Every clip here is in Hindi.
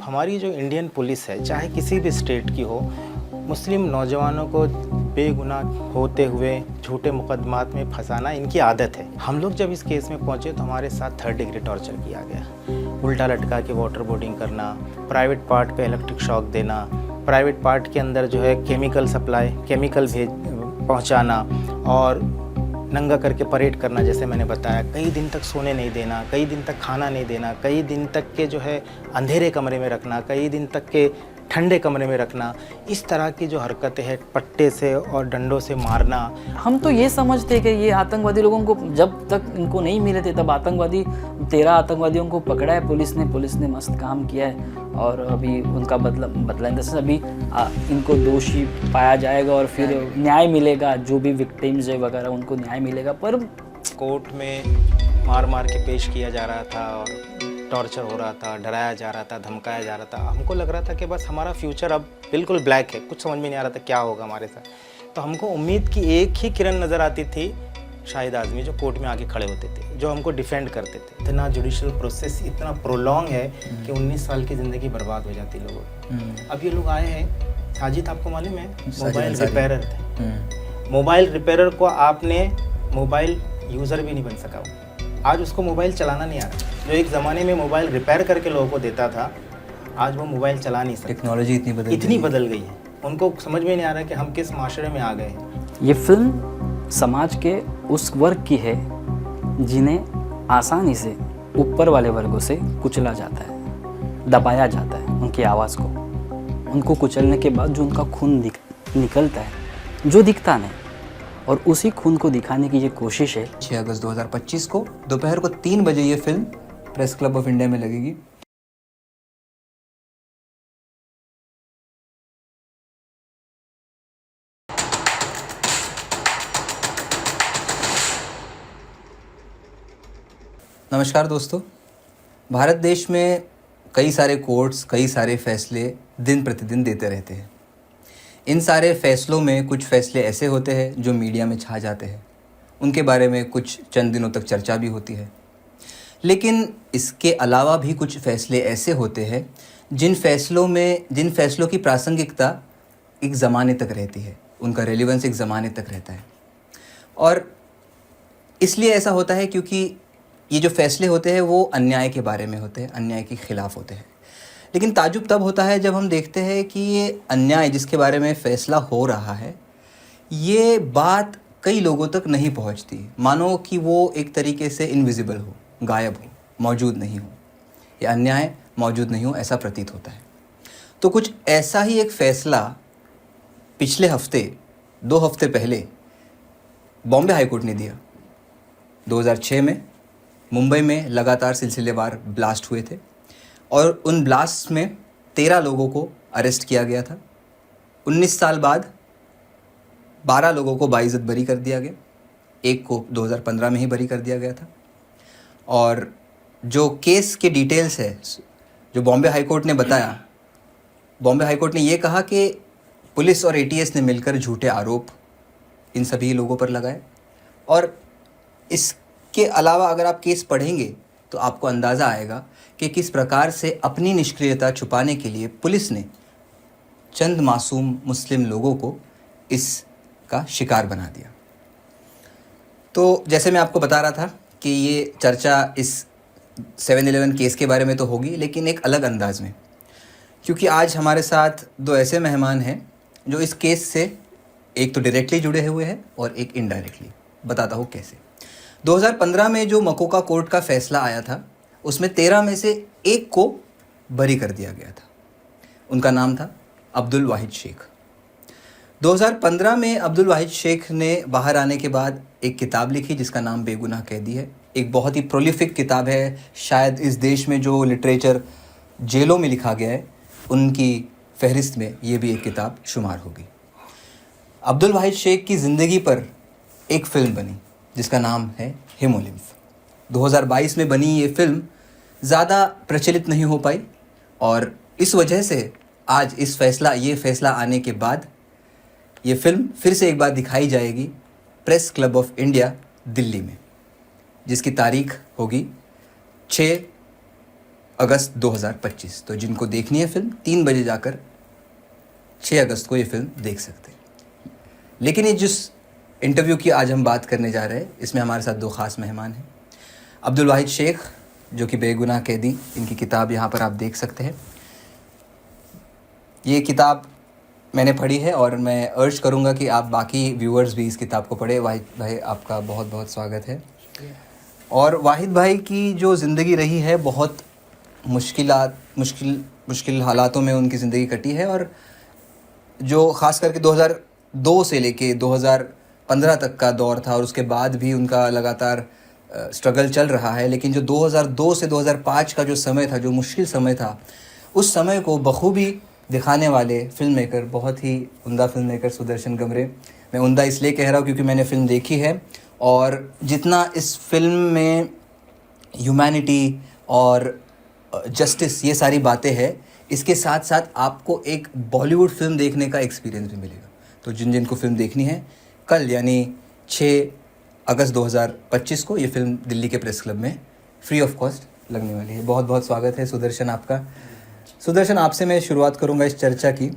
हमारी जो इंडियन पुलिस है, चाहे किसी भी स्टेट की हो, मुस्लिम नौजवानों को बेगुनाह होते हुए झूठे मुकदमात में फंसाना इनकी आदत है। हम लोग जब इस केस में पहुंचे तो हमारे साथ 3rd डिग्री टॉर्चर किया गया। उल्टा लटका के वाटर बोर्डिंग करना, प्राइवेट पार्ट पे इलेक्ट्रिक शॉक देना, प्राइवेट पार्ट के अंदर जो है केमिकल पहुंचाना और नंगा करके परेड करना, जैसे मैंने बताया। कई दिन तक सोने नहीं देना, कई दिन तक खाना नहीं देना, कई दिन तक के जो है अंधेरे कमरे में रखना, कई दिन तक के ठंडे कमरे में रखना। इस तरह की जो हरकतें हैं, पट्टे से और डंडों से मारना। हम तो ये समझते कि ये आतंकवादी लोगों को जब तक इनको नहीं मिले थे तब 13 आतंकवादियों को पकड़ा है पुलिस ने मस्त काम किया है। और अभी उनका बदला अभी इनको दोषी पाया जाएगा और फिर न्याय मिलेगा। जो भी विक्टिम्स है वगैरह उनको न्याय मिलेगा। पर कोर्ट में मार के पेश किया जा रहा था और टॉर्चर हो रहा था, डराया जा रहा था, धमकाया जा रहा था। हमको लग रहा था कि बस हमारा फ्यूचर अब बिल्कुल ब्लैक है, कुछ समझ में नहीं आ रहा था क्या होगा हमारे साथ। तो हमको उम्मीद की एक ही किरण नज़र आती थी, शाहिद आज़मी, जो कोर्ट में आके खड़े होते थे, जो हमको डिफेंड करते थे। इतना जुडिशल प्रोसेस इतना प्रोलॉन्ग है कि 19 साल की ज़िंदगी बर्बाद हो जाती लोगों की। अब ये लोग आए हैं, साजिद आपको मालूम है मोबाइल रिपेयरर थे। मोबाइल रिपेयरर को आपने मोबाइल यूज़र भी नहीं बन सका। आज उसको मोबाइल चलाना नहीं आ रहा। जो एक ज़माने में मोबाइल रिपेयर करके लोगों को देता था, आज वो मोबाइल चला नहीं सकता। टेक्नोलॉजी इतनी बदल गई है, उनको समझ में नहीं आ रहा कि हम किस माशरे में आ गए हैं। ये फिल्म समाज के उस वर्ग की है जिन्हें आसानी से ऊपर वाले वर्गों से कुचला जाता है, दबाया जाता है उनकी आवाज़ को। उनको कुचलने के बाद जो उनका खून निकलता है, जो दिखता नहीं, और उसी खून को दिखाने की ये कोशिश है। 6 अगस्त 2025 को दोपहर को 3 बजे ये film press club of India में लगेगी। नमस्कार दोस्तों, भारत देश में कई सारे कोर्ट्स, कई सारे फैसले दिन प्रतिदिन देते रहते हैं। इन सारे फैसलों में कुछ फैसले ऐसे होते हैं जो मीडिया में छा जाते हैं, उनके बारे में कुछ चंद दिनों तक चर्चा भी होती है। लेकिन इसके अलावा भी कुछ फैसले ऐसे होते हैं जिन फैसलों की प्रासंगिकता एक ज़माने तक रहती है, उनका रेलेवेंस एक ज़माने तक रहता है। और इसलिए ऐसा होता है क्योंकि ये जो फैसले होते हैं वो अन्याय के बारे में होते हैं, अन्याय के ख़िलाफ़ होते हैं। लेकिन ताज्जुब तब होता है जब हम देखते हैं कि ये अन्याय जिसके बारे में फ़ैसला हो रहा है, ये बात कई लोगों तक नहीं पहुंचती। मानो कि वो एक तरीके से इनविजिबल हो, गायब हो, मौजूद नहीं हो, ये अन्याय मौजूद नहीं हो, ऐसा प्रतीत होता है। तो कुछ ऐसा ही एक फ़ैसला पिछले हफ्ते, 2 हफ्ते पहले बॉम्बे हाई कोर्ट ने दिया। 2006 में मुंबई में लगातार सिलसिलेवार ब्लास्ट हुए थे और उन ब्लास्ट में 13 लोगों को अरेस्ट किया गया था। 19 साल बाद 12 लोगों को बाइज्जत बरी कर दिया गया, एक को 2015 में ही बरी कर दिया गया था। और जो केस के डिटेल्स है जो बॉम्बे हाई कोर्ट ने बताया, बॉम्बे हाई कोर्ट ने ये कहा कि पुलिस और एटीएस ने मिलकर झूठे आरोप इन सभी लोगों पर लगाए। और इसके अलावा अगर आप केस पढ़ेंगे तो आपको अंदाज़ा आएगा कि किस प्रकार से अपनी निष्क्रियता छुपाने के लिए पुलिस ने चंद मासूम मुस्लिम लोगों को इसका शिकार बना दिया। तो जैसे मैं आपको बता रहा था कि ये चर्चा इस 7/11 केस के बारे में तो होगी, लेकिन एक अलग अंदाज में, क्योंकि आज हमारे साथ 2 ऐसे मेहमान हैं जो इस केस से एक तो डायरेक्टली जुड़े हुए हैं और एक इनडायरेक्टली। बताता हूँ कैसे। 2015 में जो मकोका कोर्ट का फैसला आया था, उसमें 13 में से एक को बरी कर दिया गया था। उनका नाम था अब्दुल वाहिद शेख। 2015 में अब्दुल वाहिद शेख ने बाहर आने के बाद एक किताब लिखी जिसका नाम बेगुनाह कैदी है। एक बहुत ही प्रोलिफिक किताब है, शायद इस देश में जो लिटरेचर जेलों में लिखा गया है उनकी फहरिस्त में ये भी एक किताब शुमार होगी। अब्दुल वाहिद शेख की ज़िंदगी पर एक फ़िल्म बनी जिसका नाम है हेमोलिम्फ। 2022 में बनी ये फ़िल्म ज़्यादा प्रचलित नहीं हो पाई और इस वजह से आज ये फ़ैसला आने के बाद ये फ़िल्म फिर से एक बार दिखाई जाएगी press club of India Delhi में, जिसकी तारीख होगी 6 अगस्त 2025। तो जिनको देखनी है फिल्म 3 बजे जाकर 6 अगस्त को ये फिल्म देख सकते हैं। लेकिन ये जिस इंटरव्यू की आज हम बात करने जा रहे हैं, इसमें हमारे साथ 2 ख़ास मेहमान हैं। अब्दुल वाहिद शेख, जो कि बेगुनाह कैदी, इनकी किताब यहाँ पर आप देख सकते हैं। ये किताब मैंने पढ़ी है और मैं अर्ज करूँगा कि आप बाकी व्यूअर्स भी इस किताब को पढ़े। वाहिद भाई, आपका बहुत बहुत स्वागत है। और वाहिद भाई की जो ज़िंदगी रही है, बहुत मुश्किल हालातों में उनकी ज़िंदगी कटी है, और जो ख़ास करके 2002 से लेके 2015 तक का दौर था, और उसके बाद भी उनका लगातार स्ट्रगल चल रहा है। लेकिन जो 2002 से 2005 का जो समय था, जो मुश्किल समय था, उस समय को बखूबी दिखाने वाले फ़िल्म मेकर, बहुत ही उम्दा फ़िल्म मेकर सुदर्शन गमरे। मैं उम्दा इसलिए कह रहा हूँ क्योंकि मैंने फ़िल्म देखी है, और जितना इस फिल्म में ह्यूमैनिटी और जस्टिस, ये सारी बातें हैं, इसके साथ साथ आपको एक बॉलीवुड फिल्म देखने का एक्सपीरियंस भी मिलेगा। तो जिनको फिल्म देखनी है, कल यानी 6 अगस्त 2025 को ये फिल्म दिल्ली के प्रेस क्लब में फ्री ऑफ कॉस्ट लगने वाली है। बहुत बहुत स्वागत है सुदर्शन आपका। सुदर्शन, आपसे मैं शुरुआत करूंगा इस चर्चा की।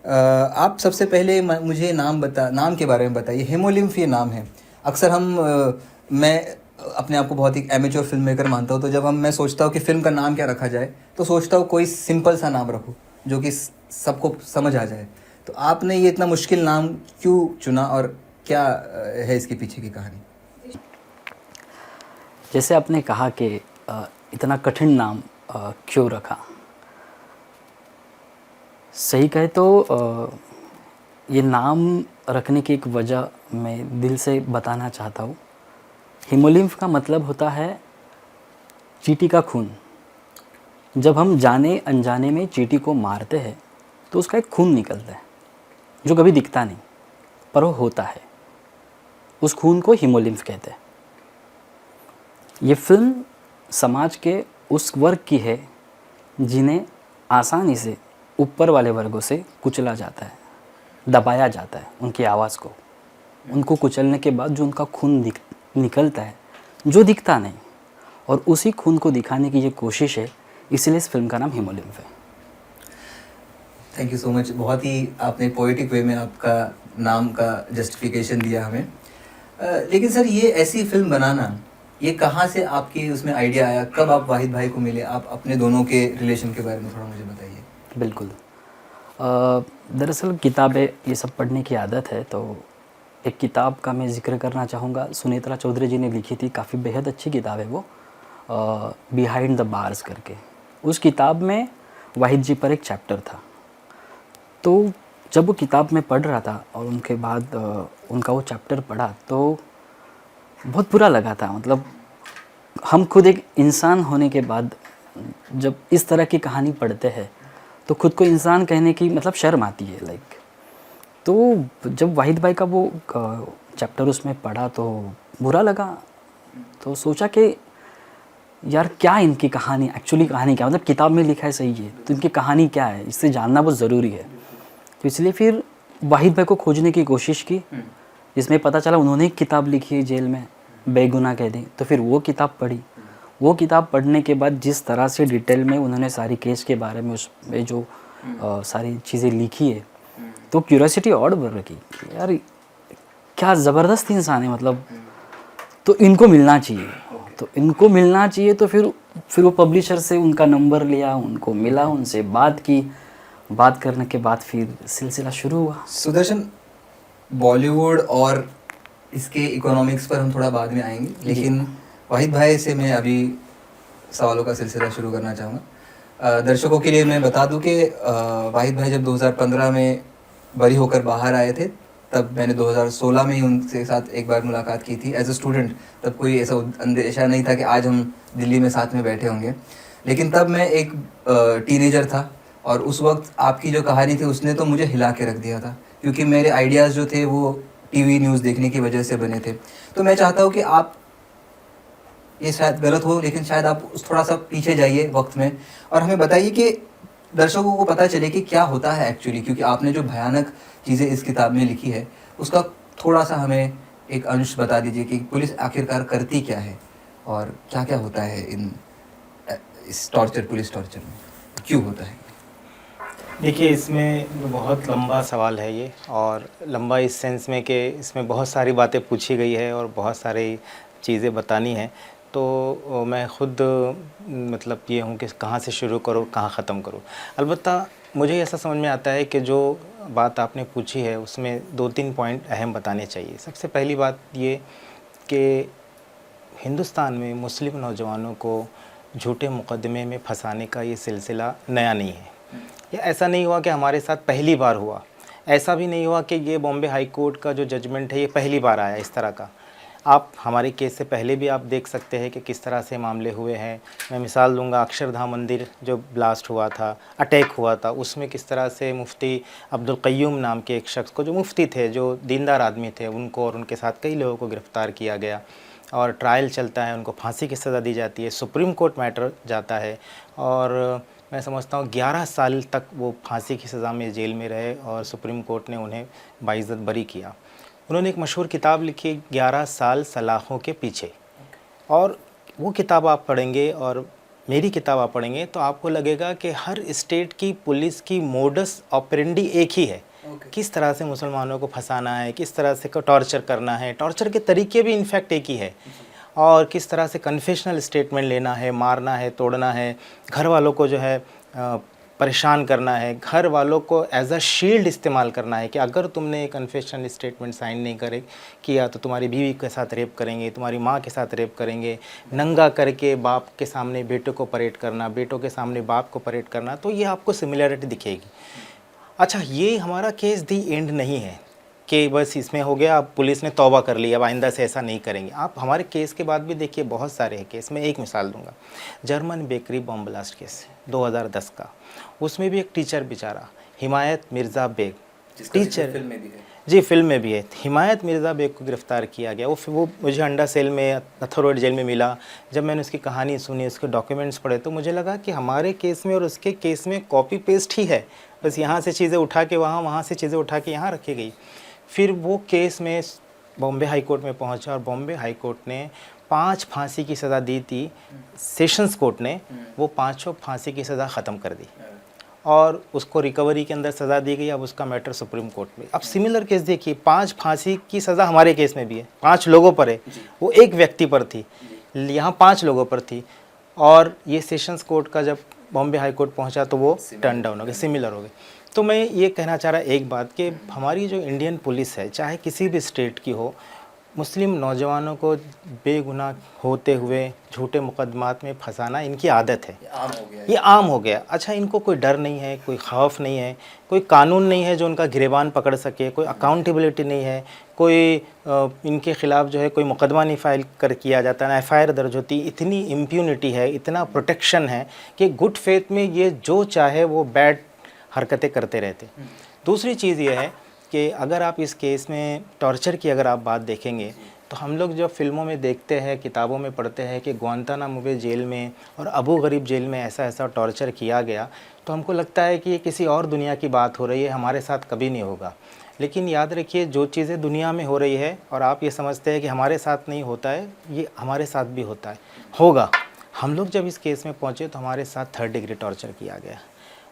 आप सबसे पहले मुझे नाम के बारे में बताइए। हेमोलिम्फ ये नाम है। अक्सर मैं अपने आप को बहुत ही एमेच्योर फिल्म मेकर मानता हूँ, तो जब मैं सोचता हूँ कि फ़िल्म का नाम क्या रखा जाए, तो सोचता हूँ कोई सिंपल सा नाम रखूँ जो कि सबको समझ आ जाए। तो आपने ये इतना मुश्किल नाम क्यों चुना, और क्या है इसके पीछे की कहानी? जैसे आपने कहा कि इतना कठिन नाम क्यों रखा, सही कहे तो ये नाम रखने की एक वजह मैं दिल से बताना चाहता हूँ। हीमोलिम्फ का मतलब होता है चींटी का खून। जब हम जाने अनजाने में चींटी को मारते हैं तो उसका एक खून निकलता है जो कभी दिखता नहीं, पर वो होता है। उस खून को हीमोलिम्फ कहते हैं। ये फिल्म समाज के उस वर्ग की है जिन्हें आसानी से ऊपर वाले वर्गों से कुचला जाता है, दबाया जाता है, उनकी आवाज़ को। उनको कुचलने के बाद जो उनका खून निकलता है, जो दिखता नहीं, और उसी खून को दिखाने की ये कोशिश है, इसलिए इस फिल्म का नाम हीमोलिम्फ है। Thank you so much. बहुत ही आपने पोएटिक वे में आपका नाम का जस्टिफिकेशन दिया हमें। लेकिन सर, ये ऐसी फिल्म बनाना, ये कहाँ से आपकी उसमें आइडिया आया? कब आप वाहिद भाई को मिले? आप अपने दोनों के रिलेशन के बारे में थोड़ा मुझे बताइए। बिल्कुल। दरअसल किताबें ये सब पढ़ने की आदत है, तो एक किताब का मैं ज़िक्र करना चाहूँगा। सुनेत्रा चौधरी जी ने लिखी थी, काफ़ी बेहद अच्छी किताब है वो, बिहाइंड द बार्स करके। उस किताब में वाहिद जी पर एक चैप्टर था। तो जब वो किताब में पढ़ रहा था और उनके बाद उनका वो चैप्टर पढ़ा तो बहुत बुरा लगा था। मतलब हम खुद एक इंसान होने के बाद जब इस तरह की कहानी पढ़ते हैं तो खुद को इंसान कहने की मतलब शर्म आती है लाइक। तो जब वाहिद भाई का वो चैप्टर उसमें पढ़ा तो बुरा लगा। तो सोचा कि यार क्या इनकी कहानी, एक्चुअली कहानी क्या, मतलब किताब में लिखा है सही है, तो इनकी कहानी क्या है, इससे जानना बहुत ज़रूरी है। तो इसलिए फिर वाहिद भाई को खोजने की कोशिश की, जिसमें पता चला उन्होंने एक किताब लिखी है जेल में, बेगुनाह कैदी। तो फिर वो किताब पढ़ी। वो किताब पढ़ने के बाद जिस तरह से डिटेल में उन्होंने सारी केस के बारे में उसमें जो सारी चीज़ें लिखी है, तो क्यूरियोसिटी और बढ़ रही कि यार क्या ज़बरदस्त इंसान है, मतलब तो इनको मिलना चाहिए। तो इनको मिलना चाहिए तो फिर वो पब्लिशर से उनका नंबर लिया, उनको मिला, उनसे बात की। बात करने के बाद फिर सिलसिला शुरू हुआ। सुदर्शन, बॉलीवुड और इसके इकोनॉमिक्स पर हम थोड़ा बाद में आएंगे, लेकिन वाहिद भाई से मैं अभी सवालों का सिलसिला शुरू करना चाहूँगा। दर्शकों के लिए मैं बता दूं कि वाहिद भाई जब 2015 में बरी होकर बाहर आए थे, तब मैंने 2016 में ही उनके साथ एक बार मुलाकात की थी एज अ स्टूडेंट। तब कोई ऐसा अंदेशा नहीं था कि आज हम दिल्ली में साथ में बैठे होंगे, लेकिन तब मैं एक टीनेजर था, और उस वक्त आपकी जो कहानी थी उसने तो मुझे हिला के रख दिया था, क्योंकि मेरे आइडियाज़ जो थे वो टीवी न्यूज़ देखने की वजह से बने थे। तो मैं चाहता हूँ कि आप, ये शायद गलत हो लेकिन शायद आप थोड़ा सा पीछे जाइए वक्त में और हमें बताइए कि दर्शकों को पता चले कि क्या होता है एक्चुअली, क्योंकि आपने जो भयानक चीज़ें इस किताब में लिखी है उसका थोड़ा सा हमें एक अंश बता दीजिए कि पुलिस आखिरकार करती क्या है और क्या क्या होता है इन इस टॉर्चर, पुलिस टॉर्चर में क्यों होता है? देखिए, इसमें बहुत लंबा सवाल है ये, और लंबा इस सेंस में कि इसमें बहुत सारी बातें पूछी गई है और बहुत सारी चीज़ें बतानी हैं। तो मैं ख़ुद मतलब ये हूँ कि कहाँ से शुरू करूँ, कहाँ ख़त्म करूँ। अलबत्ता मुझे ऐसा समझ में आता है कि जो बात आपने पूछी है उसमें 2-3 पॉइंट अहम बताने चाहिए। सबसे पहली बात ये कि हिंदुस्तान में मुस्लिम नौजवानों को झूठे मुकदमे में फंसाने का ये सिलसिला नया नहीं है। ये ऐसा नहीं हुआ कि हमारे साथ पहली बार हुआ, ऐसा भी नहीं हुआ कि ये बॉम्बे हाई कोर्ट का जो जजमेंट है ये पहली बार आया इस तरह का। आप हमारे केस से पहले भी आप देख सकते हैं कि किस तरह से मामले हुए हैं। मैं मिसाल दूंगा, अक्षरधाम मंदिर जो ब्लास्ट हुआ था, अटैक हुआ था, उसमें किस तरह से मुफ्ती अब्दुल क़य्यूम नाम के एक शख्स को, जो मुफ्ती थे, जो दीनदार आदमी थे, उनको और उनके साथ कई लोगों को गिरफ़्तार किया गया और ट्रायल चलता है, उनको फांसी की सज़ा दी जाती है, सुप्रीम कोर्ट मैटर जाता है और मैं समझता हूँ 11 साल तक वो फांसी की सज़ा में जेल में रहे और सुप्रीम कोर्ट ने उन्हें बाइज़्ज़त बरी किया। उन्होंने एक मशहूर किताब लिखी, 11 साल सलाखों के पीछे, और वो किताब आप पढ़ेंगे और मेरी किताब आप पढ़ेंगे तो आपको लगेगा कि हर स्टेट की पुलिस की मोडस ऑपरेंडी एक ही है। किस तरह से मुसलमानों को फंसाना है, किस तरह से टॉर्चर करना है, टॉर्चर के तरीके भी इनफैक्ट एक ही है, और किस तरह से कन्फेशनल स्टेटमेंट लेना है, मारना है, तोड़ना है, घर वालों को जो है परेशान करना है, घर वालों को एज अ शील्ड इस्तेमाल करना है कि अगर तुमने कन्फेशनल स्टेटमेंट साइन नहीं किया तो तुम्हारी बीवी के साथ रेप करेंगे, तुम्हारी माँ के साथ रेप करेंगे, नंगा करके बाप के सामने बेटे को परेड करना, बेटों के सामने बाप को परेड करना। तो ये आपको सिमिलरिटी दिखेगी। अच्छा, ये हमारा केस दी एंड नहीं है कि बस इसमें हो गया, अब पुलिस ने तौबा कर लिया, अब आइंदा से ऐसा नहीं करेंगे। आप हमारे केस के बाद भी देखिए, बहुत सारे हैं केस। मैं एक मिसाल दूंगा, German bakery bomb blast case 2010 का। उसमें भी एक टीचर बेचारा, हिमायत मिर्ज़ा बेग, टीचर फिल्म में भी है। जी, फिल्म में भी है। हिमायत मिर्ज़ा बेग को गिरफ़्तार किया गया। वो मुझे अंडा सेल में, नथर रोड जेल में मिला। जब मैंने उसकी कहानी सुनी, उसके डॉक्यूमेंट्स पढ़े, तो मुझे लगा कि हमारे केस में और उसके केस में कॉपी पेस्ट ही है, बस यहाँ से चीज़ें उठा के वहाँ, वहाँ से चीज़ें उठा के यहाँ रखी गई। फिर वो केस में बॉम्बे हाई कोर्ट में पहुंचा और बॉम्बे हाई कोर्ट ने 5 फांसी की सज़ा दी थी। सेशंस कोर्ट ने वो 5 फांसी की सज़ा ख़त्म कर दी और उसको रिकवरी के अंदर सज़ा दी गई। अब उसका मैटर सुप्रीम कोर्ट में। अब सिमिलर केस देखिए, 5 फांसी की सज़ा हमारे केस में भी है, 5 लोगों पर है, वो एक व्यक्ति पर थी, यहाँ 5 लोगों पर थी। और ये सेशंस कोर्ट का जब बॉम्बे हाई कोर्ट पहुँचा तो वो टर्न डाउन हो गए, सिमिलर हो गए। तो मैं ये कहना चाह रहा एक बात कि हमारी जो इंडियन पुलिस है, चाहे किसी भी स्टेट की हो, मुस्लिम नौजवानों को बेगुनाह होते हुए झूठे मुकदमात में फंसाना इनकी आदत है। ये आम हो गया। अच्छा, इनको कोई डर नहीं है, कोई खौफ नहीं है, कोई कानून नहीं है जो उनका गिरेबान पकड़ सके, कोई अकाउंटेबिलिटी नहीं है, कोई इनके ख़िलाफ़ जो है कोई मुकदमा नहीं फाइल कर किया जाता, ना एफ़आईआर दर्ज होती। इतनी इम्प्यूनिटी है, इतना प्रोटेक्शन है कि गुड फेथ में ये जो चाहे वो बैड हरकतें करते रहते। दूसरी चीज़ ये है कि अगर आप इस केस में टॉर्चर की अगर आप बात देखेंगे तो हम लोग जब फिल्मों में देखते हैं, किताबों में पढ़ते हैं कि ग्वांतानामो बे जेल में और अबू गरीब जेल में ऐसा ऐसा टॉर्चर किया गया, तो हमको लगता है कि ये किसी और दुनिया की बात हो रही है, हमारे साथ कभी नहीं होगा। लेकिन याद रखिए, जो चीज़ें दुनिया में हो रही है और आप ये समझते हैं कि हमारे साथ नहीं होता है, ये हमारे साथ भी होता है, होगा। हम लोग जब इस केस में पहुँचे तो हमारे साथ 3rd डिग्री टॉर्चर किया गया।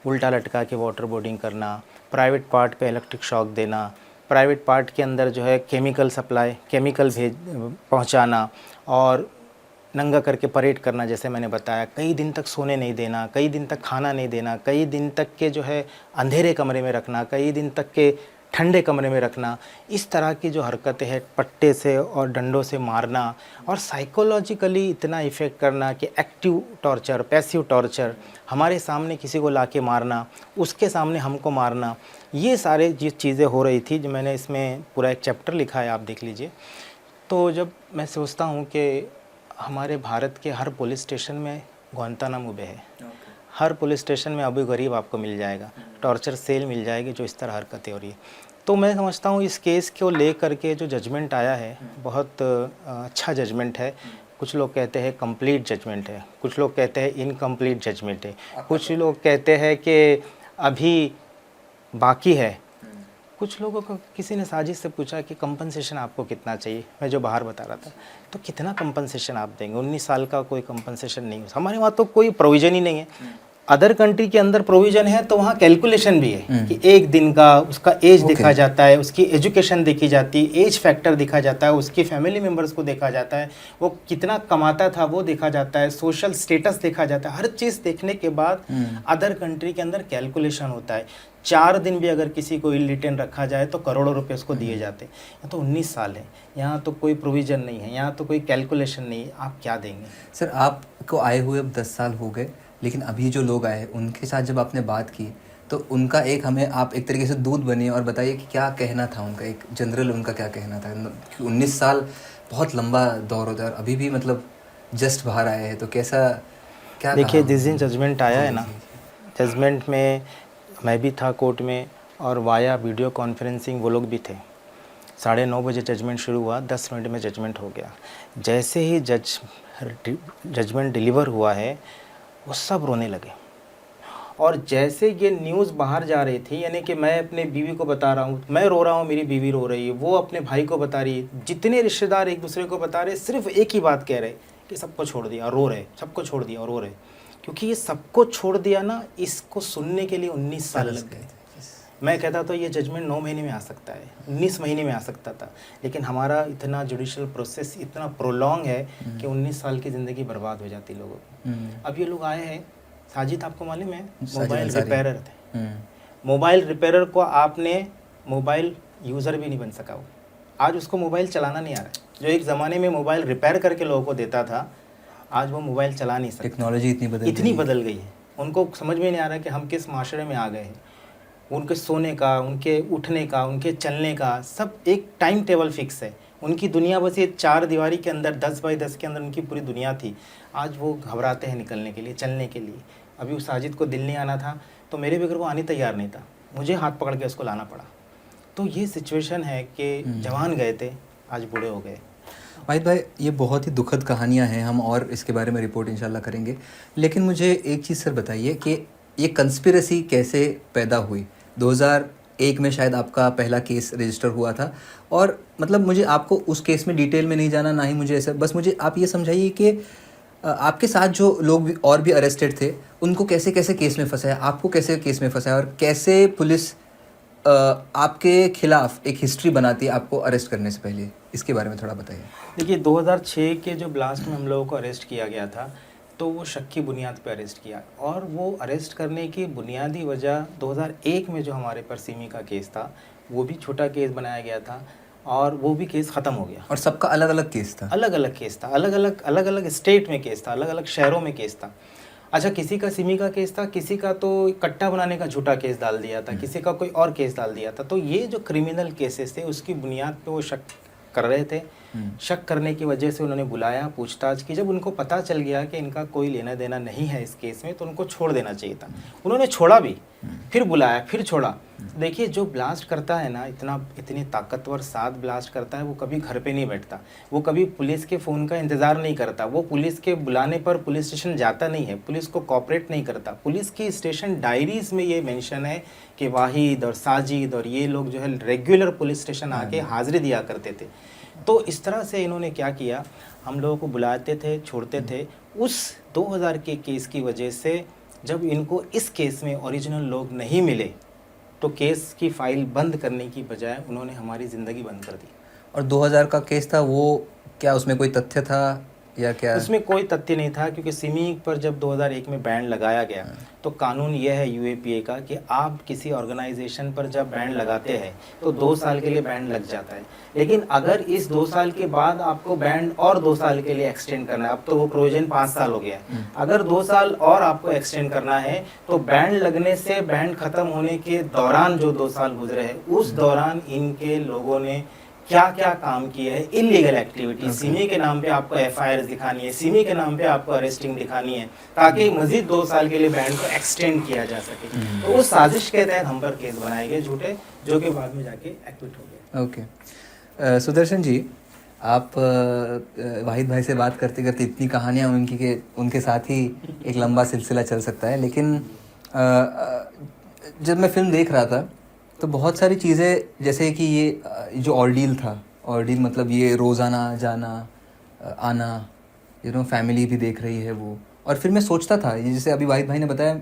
उल्टा लटका के वाटर बोर्डिंग करना, प्राइवेट पार्ट पे इलेक्ट्रिक शॉक देना, प्राइवेट पार्ट के अंदर जो है केमिकल सप्लाई, केमिकल पहुंचाना और नंगा करके परेड करना, जैसे मैंने बताया। कई दिन तक सोने नहीं देना, कई दिन तक खाना नहीं देना, कई दिन तक के जो है अंधेरे कमरे में रखना, कई दिन तक के ठंडे कमरे में रखना। इस तरह की जो हरकतें हैं, पट्टे से और डंडों से मारना और साइकोलॉजिकली इतना इफ़ेक्ट करना कि एक्टिव टॉर्चर, पैसिव टॉर्चर, हमारे सामने किसी को लाके मारना, उसके सामने हमको मारना, ये सारे जो चीज़ें हो रही थी, जो मैंने इसमें पूरा एक चैप्टर लिखा है, आप देख लीजिए। तो जब मैं सोचता हूँ कि हमारे भारत के हर पुलिस स्टेशन में ग्वांतानामो बे है, हर पुलिस स्टेशन में अबू गरीब आपको मिल जाएगा, टॉर्चर सेल मिल जाएगी जो इस तरह हरकतें हो रही है। तो मैं समझता हूँ इस केस को ले करके जो जजमेंट आया है, बहुत अच्छा जजमेंट है। कुछ लोग कहते हैं कंप्लीट जजमेंट है, कुछ लोग कहते हैं इनकम्प्लीट जजमेंट है, कुछ लोग कहते हैं कि अभी बाकी है, कुछ लोगों को किसी ने साजिश से पूछा कि कंपनसेशन आपको कितना चाहिए, मैं जो बाहर बता रहा था, तो कितना कंपनसेशन आप देंगे? 19 साल का कोई कंपनसेशन नहीं है हमारे वहाँ, तो कोई प्रोविज़न ही नहीं है। अदर कंट्री के अंदर प्रोविज़न है तो वहाँ कैलकुलेशन भी है कि एक दिन का उसका एज देखा जाता है, उसकी एजुकेशन देखी जाती है, एज फैक्टर देखा जाता है, उसकी फैमिली मेम्बर्स को देखा जाता है, वो कितना कमाता था वो देखा जाता है, सोशल स्टेटस देखा जाता है। हर चीज़ देखने के बाद अदर कंट्री के अंदर कैलकुलेशन होता है। 4 दिन भी अगर किसी को इलिटेन रखा जाए तो करोड़ों रुपए उसको दिए जाते हैं। यहाँ तो 19 साल है, यहाँ तो कोई प्रोविज़न नहीं है, यहाँ तो कोई कैलकुलेशन नहीं है, आप क्या देंगे? सर आपको आए हुए अब 10 साल हो गए, लेकिन अभी जो लोग आए उनके साथ जब आपने बात की तो उनका एक हमें आप एक तरीके से दूध बनिए और बताइए कि क्या कहना था उनका, एक जनरल उनका क्या कहना था। 19 साल बहुत लंबा दौर होता है और अभी भी मतलब जस्ट बाहर आए हैं, तो कैसा क्या? देखिए, जिस दिन जजमेंट आया है ना, जजमेंट में मैं भी था कोर्ट में और वाया वीडियो कॉन्फ्रेंसिंग वो लोग भी थे। 9:30 बजे जजमेंट शुरू हुआ, 10 मिनट में जजमेंट हो गया। जैसे ही जजमेंट डिलीवर हुआ है वो सब रोने लगे। और जैसे ये न्यूज़ बाहर जा रही थी, यानी कि मैं अपने बीवी को बता रहा हूँ, मैं रो रहा हूँ, मेरी बीवी रो रही है, वो अपने भाई को बता रही है, जितने रिश्तेदार एक दूसरे को बता रहे, सिर्फ एक ही बात कह रहे कि सबको छोड़ दिया और रो रहे, सबको छोड़ दिया और रो रहे। क्योंकि ये सबको छोड़ दिया ना, इसको सुनने के लिए 19 साल लग गए। मैं कहता तो ये जजमेंट 9 महीने में आ सकता है, 19 महीने में आ सकता था, लेकिन हमारा इतना जुडिशल प्रोसेस इतना प्रोलॉन्ग है कि 19 साल की ज़िंदगी बर्बाद हो जाती लोगों की। अब ये लोग आए हैं, साजिद आपको मालूम है मोबाइल रिपेयरर थे। मोबाइल रिपेयरर को आपने मोबाइल यूज़र भी नहीं बन सका वो, आज उसको मोबाइल चलाना नहीं आ रहा है। जो एक ज़माने में मोबाइल रिपेयर करके लोगों को देता था, आज वो मोबाइल चला नहीं सकता। टेक्नोलॉजी इतनी बदल गई है, उनको समझ में नहीं आ रहा कि हम किस माशरे में आ गए हैं। उनके सोने का, उनके उठने का, उनके चलने का सब एक टाइम टेबल फिक्स है। उनकी दुनिया बस ये 4 दीवारी के अंदर 10 बाई 10 के अंदर उनकी पूरी दुनिया थी। आज वो घबराते हैं निकलने के लिए, चलने के लिए। अभी उस साजिद को दिल्ली आना था तो मेरे बगैर वो आने तैयार नहीं था, मुझे हाथ पकड़ के उसको लाना पड़ा। तो ये सिचुएशन है कि जवान गए थे, आज बूढ़े हो गए। वाहिद भाई, ये बहुत ही दुखद कहानियाँ हैं, हम और इसके बारे में रिपोर्ट इंशाल्लाह करेंगे। लेकिन मुझे एक चीज़ सर बताइए कि ये कंस्पिरेसी कैसे पैदा हुई? 2001 में शायद आपका पहला केस रजिस्टर हुआ था, और मतलब मुझे आपको उस केस में डिटेल में नहीं जाना, ना ही मुझे ऐसा, बस मुझे आप ये समझाइए कि आपके साथ जो लोग भी और भी अरेस्टेड थे उनको कैसे कैसे केस में फंसाया, आपको कैसे केस में फंसाया, और कैसे पुलिस आपके खिलाफ एक हिस्ट्री बनाती है आपको अरेस्ट करने से पहले, इसके बारे में थोड़ा बताइए। देखिए, 2006 के जो ब्लास्ट में हम लोगों को अरेस्ट किया गया था, तो वो शक की बुनियाद पर अरेस्ट किया, और वो अरेस्ट करने की बुनियादी वजह 2001 में जो हमारे पर सिमी का केस था, वो भी छोटा केस बनाया गया था और वो भी केस ख़त्म हो गया। और सबका अलग अलग केस था, अलग अलग केस था, अलग अलग स्टेट में केस था, अलग अलग शहरों में केस था। अच्छा, किसी का सिमी का केस था, किसी का तो कट्टा बनाने का झूठा केस डाल दिया था, किसी का कोई और केस डाल दिया था। तो ये जो क्रिमिनल केसेस थे उसकी बुनियाद पे वो शक कर रहे थे। शक करने की वजह से उन्होंने बुलाया, पूछताछ की। जब उनको पता चल गया कि इनका कोई लेना देना नहीं है इस केस में, तो उनको छोड़ देना चाहिए था। उन्होंने छोड़ा भी, फिर बुलाया, फिर छोड़ा। देखिए, जो ब्लास्ट करता है ना, इतनी ताकतवर साथ ब्लास्ट करता है, वो कभी घर पे नहीं बैठता, वो कभी पुलिस के फ़ोन का इंतज़ार नहीं करता, वो पुलिस के बुलाने पर पुलिस स्टेशन जाता नहीं है, पुलिस को कॉपरेट नहीं करता। पुलिस की स्टेशन डायरीज़ में ये मेंशन है कि वाहिद और साजिद और ये लोग जो है रेगुलर पुलिस स्टेशन आके हाज़िरी दिया करते थे। तो इस तरह से इन्होंने क्या किया, हम लोगों को बुलाते थे, छोड़ते थे। उस 2000 के केस की वजह से जब इनको इस केस में ओरिजिनल लोग नहीं मिले, तो केस की फाइल बंद करने की बजाय उन्होंने हमारी ज़िंदगी बंद कर दी। और 2000 का केस था, वो क्या उसमें कोई तथ्य था या क्या? उसमें कोई तथ्य नहीं था, क्योंकि सिमी पर जब 2001 में बैन लगाया गया, तो कानून यह है यूएपीए का कि आप किसी ऑर्गेनाइजेशन पर जब बैन लगाते हैं तो 2 साल के लिए बैन लग जाता है। लेकिन अगर इस 2 साल के बाद आपको बैन और 2 साल के लिए एक्सटेंड करना है, अब तो वो प्रोविजन 5 साल हो गया है, अगर 2 साल और आपको एक्सटेंड करना है, तो बैन लगने से बैन खत्म होने के दौरान जो 2 साल गुजरे हैं, उस दौरान इनके लोगों ने क्या क्या काम किए हैं, इलीगल एक्टिविटी। सिमी के नाम पे आपको एफआईआर दिखानी है, सिमी के नाम पे आपको अरेस्टिंग दिखानी है, ताकि मजीद 2 साल के लिए बैन को एक्सटेंड किया जा सके। तो उस साजिश के तहत हम पर केस बनाए गए झूठे, जो कि बाद में जाके एक्विट हो गए। ओके, सुदर्शन जी, आप वाहिद भाई से बात करते करते इतनी कहानियाँ उनकी के उनके साथ ही एक लंबा सिलसिला चल सकता है। लेकिन जब मैं फिल्म देख रहा था तो बहुत सारी चीज़ें जैसे कि ये जो ऑर्डील था, ऑर्डील मतलब ये रोज़ाना जाना आना, फैमिली भी देख रही है वो, और फिर मैं सोचता था, ये जैसे अभी वाहिद भाई ने बताया,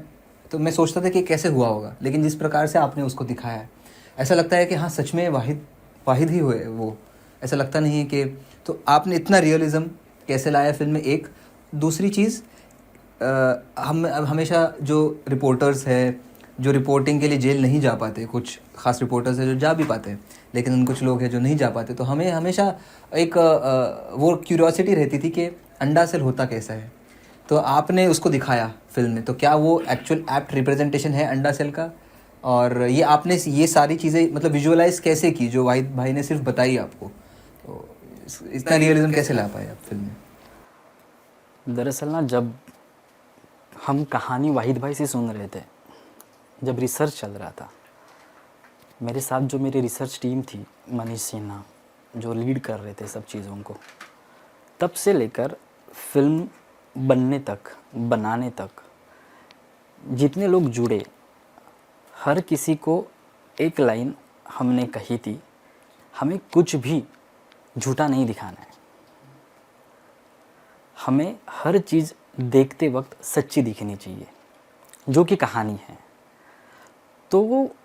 तो मैं सोचता था कि कैसे हुआ होगा, लेकिन जिस प्रकार से आपने उसको दिखाया है ऐसा लगता है कि हाँ सच में वाहिद वाहिद ही हुए वो, ऐसा लगता नहीं है कि, तो आपने इतना रियलिज़म कैसे लाया फिल्म में। एक दूसरी चीज़, हम हमेशा जो रिपोर्टर्स है जो रिपोर्टिंग के लिए जेल नहीं जा पाते, कुछ ख़ास रिपोर्टर्स हैं जो जा भी पाते हैं, लेकिन उन कुछ लोग हैं जो नहीं जा पाते, तो हमें हमेशा एक वो क्यूरियोसिटी रहती थी कि अंडा सेल होता कैसा है, तो आपने उसको दिखाया फिल्म में, तो क्या वो एक्चुअल एप्ट रिप्रेजेंटेशन है अंडा सेल का? और ये आपने ये सारी चीज़ें मतलब विजुअलाइज कैसे की जो वाहिद भाई ने सिर्फ बताई आपको, तो इतना रियलिज्म कैसे ला पाए आप फिल्म में? दरअसल ना, जब हम कहानी वाहिद भाई से सुन रहे थे, जब रिसर्च चल रहा था, मेरे साथ जो मेरी रिसर्च टीम थी, मनीष सिन्हा जो लीड कर रहे थे सब चीज़ों को, तब से लेकर फिल्म बनने तक, बनाने तक जितने लोग जुड़े, हर किसी को एक लाइन हमने कही थी, हमें कुछ भी झूठा नहीं दिखाना है, हमें हर चीज़ देखते वक्त सच्ची दिखनी चाहिए जो कि कहानी है। तो वो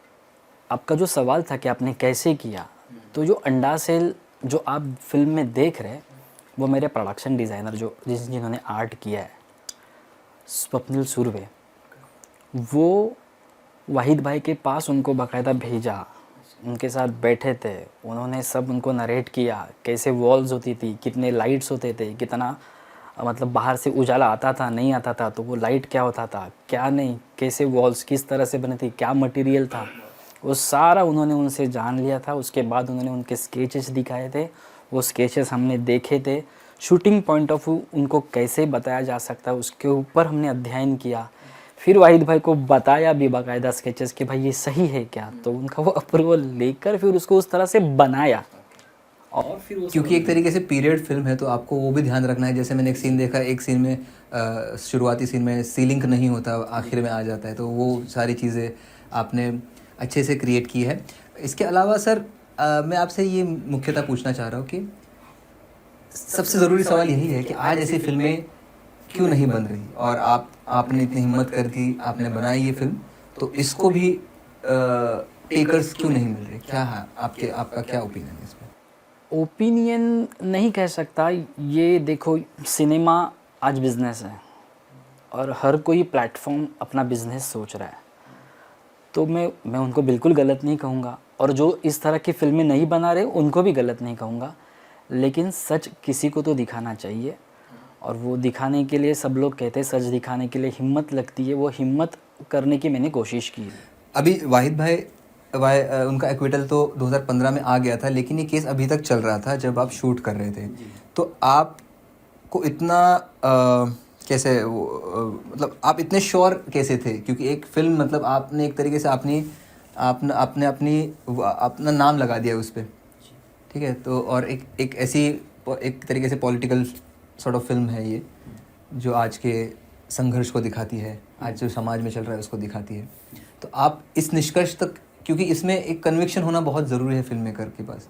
आपका जो सवाल था कि आपने कैसे किया, तो जो अंडा सेल जो आप फिल्म में देख रहे हैं, वो मेरे प्रोडक्शन डिज़ाइनर जिन्होंने आर्ट किया है, स्वप्निल सुरवे, वो वाहिद भाई के पास उनको बाकायदा भेजा, उनके साथ बैठे थे, उन्होंने सब उनको नरेट किया, कैसे वॉल्स होती थी, कितने लाइट्स होते थे, कितना मतलब बाहर से उजाला आता था नहीं आता था, तो वो लाइट क्या होता था क्या नहीं, कैसे वॉल्स किस तरह से बनी थी, क्या मटेरियल था, वो सारा उन्होंने उनसे जान लिया था। उसके बाद उन्होंने उनके स्केचेस दिखाए थे, वो स्केचेस हमने देखे थे, शूटिंग पॉइंट ऑफ व्यू उनको कैसे बताया जा सकता है उसके ऊपर हमने अध्ययन किया, फिर वाहिद भाई को बताया भी बाकायदा स्केचेस कि भाई ये सही है क्या, तो उनका वो अप्रूवल लेकर फिर उसको उस तरह से बनाया। और फिर क्योंकि एक तरीके से पीरियड फिल्म है तो आपको वो भी ध्यान रखना है, जैसे मैंने एक सीन देखा, एक सीन में शुरुआती सीन में सीलिंग नहीं होता, आखिर में आ जाता है, तो वो सारी चीज़ें आपने अच्छे से क्रिएट की है। इसके अलावा सर मैं आपसे ये मुख्यतः पूछना चाह रहा हूँ कि सबसे ज़रूरी सवाल यही है कि आज ऐसी फिल्में क्यों नहीं बन रही, और आपने इतनी हिम्मत कर दी, आपने बनाई ये फिल्म, तो इसको भी टेकर्स क्यों नहीं मिल रहे, क्या है आपका क्या ओपिनियन है इस पर? ओपिनियन नहीं कह सकता, ये देखो सिनेमा आज बिज़नेस है और हर कोई प्लेटफॉर्म अपना बिज़नेस सोच रहा है, तो मैं उनको बिल्कुल गलत नहीं कहूँगा, और जो इस तरह की फिल्में नहीं बना रहे उनको भी गलत नहीं कहूँगा, लेकिन सच किसी को तो दिखाना चाहिए, और वो दिखाने के लिए सब लोग कहते हैं सच दिखाने के लिए हिम्मत लगती है, वो हिम्मत करने की मैंने कोशिश की है। अभी वाहिद भाई उनका एक्विटल तो 2015 में आ गया था, लेकिन ये केस अभी तक चल रहा था जब आप शूट कर रहे थे, तो आपको इतना कैसे मतलब आप इतने श्योर कैसे थे, क्योंकि एक फिल्म मतलब आपने एक तरीके से आपने अपना नाम लगा दिया उस पर, ठीक है, तो और एक ऐसी एक तरीके से पॉलिटिकल सॉर्ट ऑफ फिल्म है ये, जो आज के संघर्ष को दिखाती है, आज जो समाज में चल रहा है उसको दिखाती है, तो आप इस निष्कर्ष तक, क्योंकि इसमें एक कन्विक्शन होना बहुत ज़रूरी है फिल्म मेकर के पास,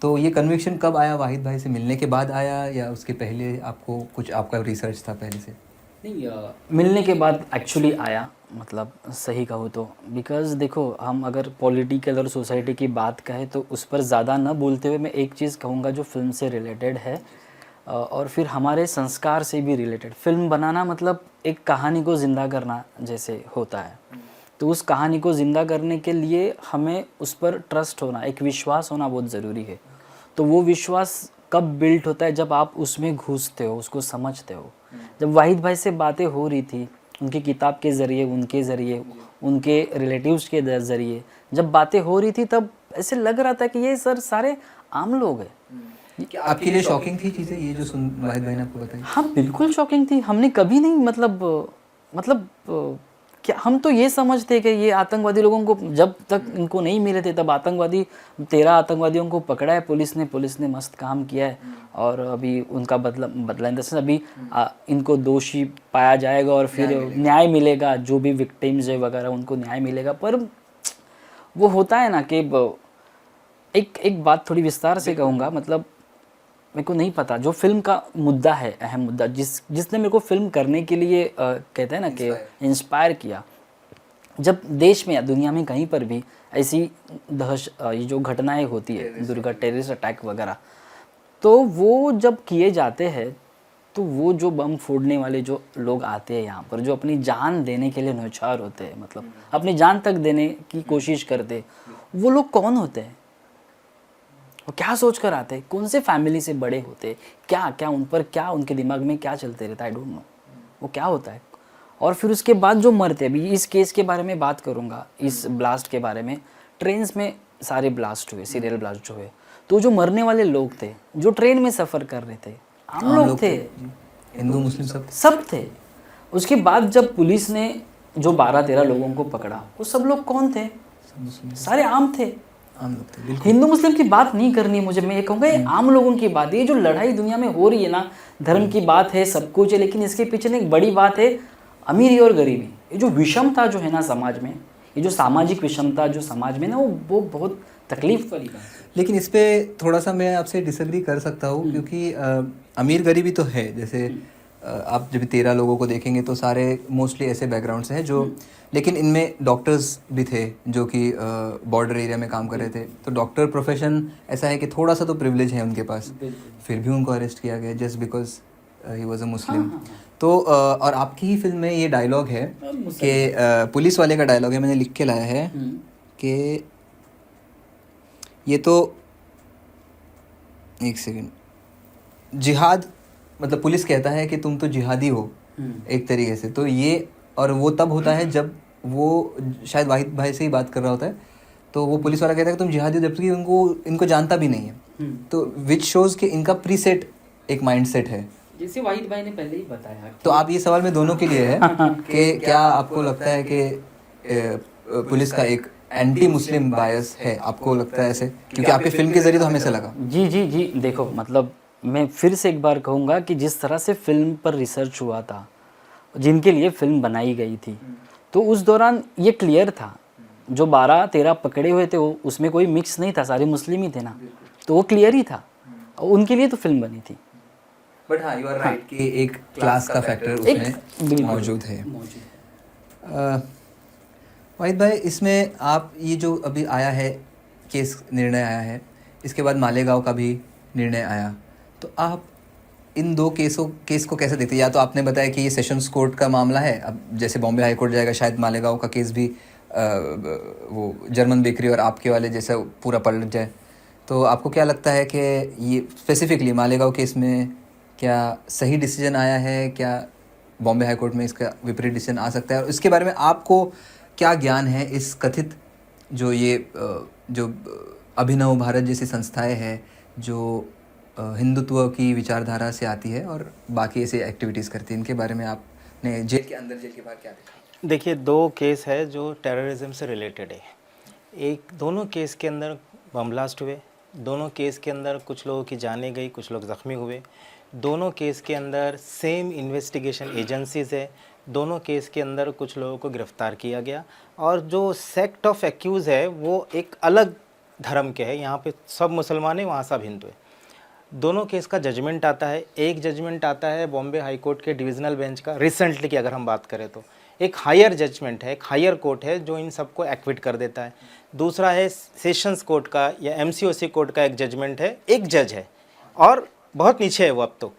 तो ये कन्विक्शन कब आया, वाहिद भाई से मिलने के बाद आया या उसके पहले आपको कुछ आपका रिसर्च था पहले से? नहीं, मिलने के बाद एक्चुअली आया, मतलब सही कहूँ तो, बिकॉज़ देखो हम अगर पॉलिटिकल और सोसाइटी की बात कहें तो उस पर ज़्यादा न बोलते हुए मैं एक चीज़ कहूँगा जो फिल्म से रिलेटेड है और फिर हमारे संस्कार से भी रिलेटेड। फिल्म बनाना मतलब एक कहानी को ज़िंदा करना जैसे होता है, तो उस कहानी को ज़िंदा करने के लिए हमें उस पर ट्रस्ट होना, एक विश्वास होना बहुत ज़रूरी है। तो वो विश्वास कब बिल्ड होता है, जब आप उसमें घुसते हो, उसको समझते हो। जब वाहिद भाई से बातें हो रही थी, उनकी किताब के ज़रिए, उनके रिलेटिव्स के ज़रिए जब बातें हो रही थी, तब ऐसे लग रहा था कि ये सर सारे आम लोग हैं। क्या आपके लिए शॉकिंग थी चीज़ें ये जो वाहिद भाई ने आपको बताई? हाँ बिल्कुल शॉकिंग थी। हमने कभी नहीं मतलब क्या हम तो ये समझते कि ये आतंकवादी लोगों को जब तक इनको नहीं मिले थे तब 13 आतंकवादियों को पकड़ा है पुलिस ने मस्त काम किया है, और अभी उनका बदला इन द सेंस अभी इनको दोषी पाया जाएगा और फिर न्याय मिलेगा, जो भी विक्टिम्स है वगैरह उनको न्याय मिलेगा। पर वो होता है ना कि एक बात थोड़ी विस्तार से कहूँगा, मतलब मेरे को नहीं पता जो फिल्म का मुद्दा है, अहम मुद्दा जिसने मेरे को फिल्म करने के लिए कहते हैं ना कि इंस्पायर किया। जब देश में या दुनिया में कहीं पर भी ऐसी ये जो घटनाएं होती है, टेररिस्ट अटैक वगैरह, तो वो जब किए जाते हैं तो वो जो बम फोड़ने वाले जो लोग आते हैं यहाँ पर, जो अपनी जान देने के लिए न्यौछावर होते हैं, मतलब अपनी जान तक देने की कोशिश करते, वो लोग कौन होते हैं, वो क्या सोच कर आते हैं, कौन से फैमिली से बड़े होते हैं, क्या क्या उन पर, क्या उनके दिमाग में क्या चलते रहता है, आई डोंट नो वो क्या होता है। और फिर उसके बाद जो मरते हैं, अभी इस केस के बारे में बात करूँगा, इस ब्लास्ट के बारे में। ट्रेन्स में सारे ब्लास्ट हुए, सीरियल ब्लास्ट हुए, तो जो मरने वाले लोग थे, जो ट्रेन में सफ़र कर रहे थे, आम लोग थे, हिंदू मुस्लिम सब थे। उसके बाद जब पुलिस ने जो 12-13 लोगों को पकड़ा, वो सब लोग कौन थे, सारे आम थे, हिंदू मुस्लिम की बात नहीं करनी है मुझे, मैं ये कहूँगा ये आम लोगों की बात है। ये जो लड़ाई दुनिया में हो रही है ना, धर्म की बात है, सब कुछ है, लेकिन इसके पीछे ना एक बड़ी बात है, अमीरी और गरीबी। ये जो विषमता जो है ना समाज में, ये जो सामाजिक विषमता जो समाज में ना, वो बहुत तकलीफ वाली बात है। लेकिन इस पे थोड़ा सा मैं आपसे डिसएग्री कर सकता हूँ, क्योंकि अमीर गरीबी तो है। जैसे आप जब 13 लोगों को देखेंगे तो सारे मोस्टली ऐसे बैकग्राउंड से हैं जो, लेकिन इनमें डॉक्टर्स भी थे जो कि बॉर्डर एरिया में काम कर रहे थे। तो डॉक्टर प्रोफेशन ऐसा है कि थोड़ा सा तो प्रिविलेज है उनके पास, फिर भी उनको अरेस्ट किया गया just because he was a Muslim. तो और आपकी ही फिल्म में ये डायलॉग है कि पुलिस वाले का डायलॉग है, मैंने लिख के लाया है कि ये तो, एक सेकंड, जिहाद, मतलब पुलिस कहता है कि तुम तो जिहादी हो एक तरीके से। तो ये, और वो तब होता है जब वो शायद वाहिद भाई से ही बात कर रहा होता है, तो वो पुलिस वाला कहता है कि तुम जिहादी हो, जबकि इनको जानता भी नहीं है। तो विच शोज कि इनका प्रीसेट एक माइंडसेट है, जैसे वाहिद भाई ने पहले ही बताया। तो आप ये सवाल में दोनों के लिए है कि क्या आपको लगता है कि पुलिस का एक एंटी मुस्लिम बायस है, आपको लगता है ऐसे? क्योंकि आपके फिल्म के जरिए तो हमें ऐसा लगा। जी, देखो, मतलब मैं फिर से एक बार कहूँगा कि जिस तरह से फिल्म पर रिसर्च हुआ था, जिनके लिए फिल्म बनाई गई थी, तो उस दौरान ये क्लियर था, जो 12-13 पकड़े हुए थे वो उसमें कोई मिक्स नहीं था, सारे मुस्लिम ही थे ना, तो वो क्लियर ही था, उनके लिए तो फिल्म बनी थी। बट हाँ, यू आर राइट कि एक क्लास का फैक्टर उसमें मौजूद है। वाहिद भाई, इसमें आप ये जो अभी आया है केस, निर्णय आया है, इसके बाद मालेगांव का भी निर्णय आया, तो आप इन दो केस को कैसे देखते हैं? या तो आपने बताया कि ये सेशंस कोर्ट का मामला है, अब जैसे बॉम्बे हाई कोर्ट जाएगा, शायद मालेगांव का केस भी वो जर्मन बेकरी और आपके वाले जैसा पूरा पलट जाए। तो आपको क्या लगता है कि ये स्पेसिफिकली मालेगांव केस में क्या सही डिसीजन आया है, क्या बॉम्बे हाई कोर्ट में इसका विपरीत डिसीजन आ सकता है, और इसके बारे में आपको क्या ज्ञान है? इस कथित जो अभिनव भारत जैसी संस्थाएं हैं जो हिंदुत्व की विचारधारा से आती है और बाकी ऐसी एक्टिविटीज़ करती है, इनके बारे में आपने जेल के अंदर जेल के बाहर क्या देखा? देखिए, 2 केस है जो टेररिज्म से रिलेटेड है। दोनों केस के अंदर बम ब्लास्ट हुए, दोनों केस के अंदर कुछ लोगों की जानें गई, कुछ लोग ज़ख्मी हुए। दोनों केस के अंदर सेम इन्वेस्टिगेशन एजेंसीज़ है, दोनों केस के अंदर कुछ लोगों को गिरफ़्तार किया गया, और जो सेक्ट ऑफ एक्यूज़ है वो एक अलग धर्म के है। यहाँ पे सब मुसलमान हैं, वहाँ सब हिंदू है। दोनों केस का जजमेंट आता है। एक जजमेंट आता है बॉम्बे हाई कोर्ट के डिविजनल बेंच का, रिसेंटली की अगर हम बात करें तो एक हायर जजमेंट है, एक हायर कोर्ट है जो इन सबको एक्विट कर देता है। दूसरा है सेशंस कोर्ट का या एमसीओसी कोर्ट का एक जजमेंट है, एक जज है और बहुत नीचे है वो, अब तो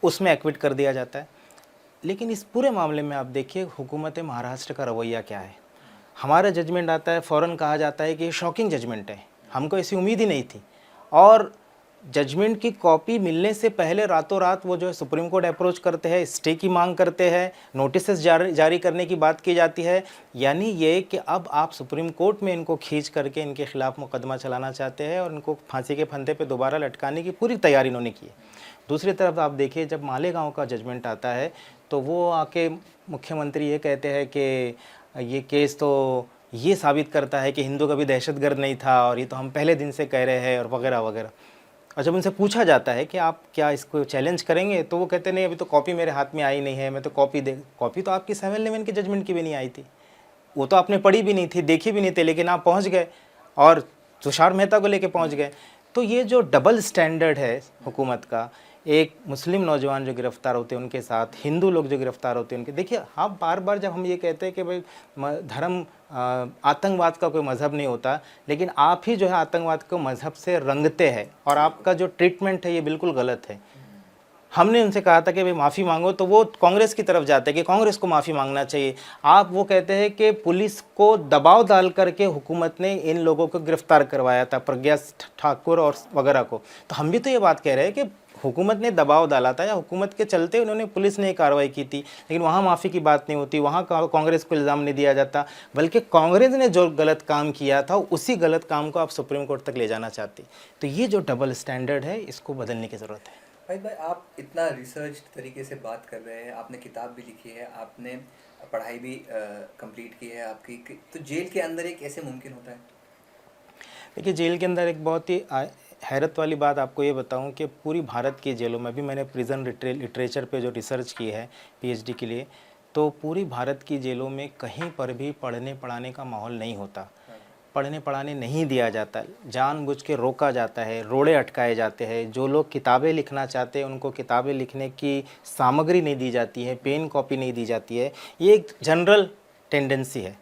उसमें एक्विट कर दिया जाता है। लेकिन इस पूरे मामले में आप देखिए हुकूमत महाराष्ट्र का रवैया क्या है। हमारा जजमेंट आता है, फ़ौरन कहा जाता है कि ये शॉकिंग जजमेंट है, हमको ऐसी उम्मीद ही नहीं थी, और जजमेंट की कॉपी मिलने से पहले रातों रात वो जो है सुप्रीम कोर्ट अप्रोच करते हैं, स्टे की मांग करते हैं, नोटिस जारी करने की बात की जाती है। यानी ये कि अब आप सुप्रीम कोर्ट में इनको खींच करके इनके खिलाफ मुकदमा चलाना चाहते हैं और इनको फांसी के फंदे पे दोबारा लटकाने की पूरी तैयारी इन्होंने की है। दूसरी तरफ आप देखिए, जब मालेगांव का जजमेंट आता है तो वो आके मुख्यमंत्री ये कहते हैं कि ये केस तो ये साबित करता है कि हिंदू कभी दहशतगर्द नहीं था और ये तो हम पहले दिन से कह रहे हैं और वगैरह वगैरह। और जब उनसे पूछा जाता है कि आप क्या इसको चैलेंज करेंगे, तो वो कहते नहीं, अभी तो कॉपी मेरे हाथ में आई नहीं है, मैं तो कॉपी तो आपकी 7-11 के जजमेंट की भी नहीं आई थी, वो तो आपने पढ़ी भी नहीं थी, देखी भी नहीं थी, लेकिन आप पहुंच गए। और तुषार मेहता को लेके पहुंच गए। तो ये जो डबल स्टैंडर्ड है हुकूमत का, एक मुस्लिम नौजवान जो गिरफ्तार होते हैं उनके साथ, हिंदू लोग जो गिरफ्तार होते हैं उनके, देखिए आप बार बार जब हम ये कहते हैं कि भाई धर्म आतंकवाद का कोई मज़हब नहीं होता, लेकिन आप ही जो है आतंकवाद को मज़हब से रंगते हैं और आपका जो ट्रीटमेंट है ये बिल्कुल गलत है। हमने उनसे कहा था कि भाई माफ़ी मांगो, तो वो कांग्रेस की तरफ जाते हैं कि कांग्रेस को माफ़ी मांगना चाहिए। आप वो कहते हैं कि पुलिस को दबाव डाल करके हुकूमत ने इन लोगों को गिरफ्तार करवाया था, प्रज्ञा ठाकुर और वगैरह को। तो हम भी तो ये बात कह रहे हैं कि हुकूमत ने दबाव डाला था या हुकूमत के चलते उन्होंने पुलिस ने कार्रवाई की थी, लेकिन वहाँ माफ़ी की बात नहीं होती, वहाँ कांग्रेस को इल्ज़ाम नहीं दिया जाता, बल्कि कांग्रेस ने जो गलत काम किया था उसी गलत काम को आप सुप्रीम कोर्ट तक ले जाना चाहती। तो ये जो डबल स्टैंडर्ड है इसको बदलने की ज़रूरत है। भाई आप इतना रिसर्च तरीके से बात कर रहे हैं, आपने किताब भी लिखी है, आपने पढ़ाई भी कंप्लीट की है आपकी, तो जेल के अंदर एक कैसे मुमकिन होता है? देखिए जेल के अंदर एक बहुत ही हैरत वाली बात आपको ये बताऊं कि पूरी भारत की जेलों में भी मैंने प्रिजन लिटरेचर पे जो रिसर्च की है पीएचडी के लिए, तो पूरी भारत की जेलों में कहीं पर भी पढ़ने पढ़ाने का माहौल नहीं होता, पढ़ने पढ़ाने नहीं दिया जाता, जानबूझ के रोका जाता है, रोड़े अटकाए जाते हैं। जो लोग किताबें लिखना चाहते हैं उनको किताबें लिखने की सामग्री नहीं दी जाती है, पेन कॉपी नहीं दी जाती है। ये एक जनरल टेंडेंसी है,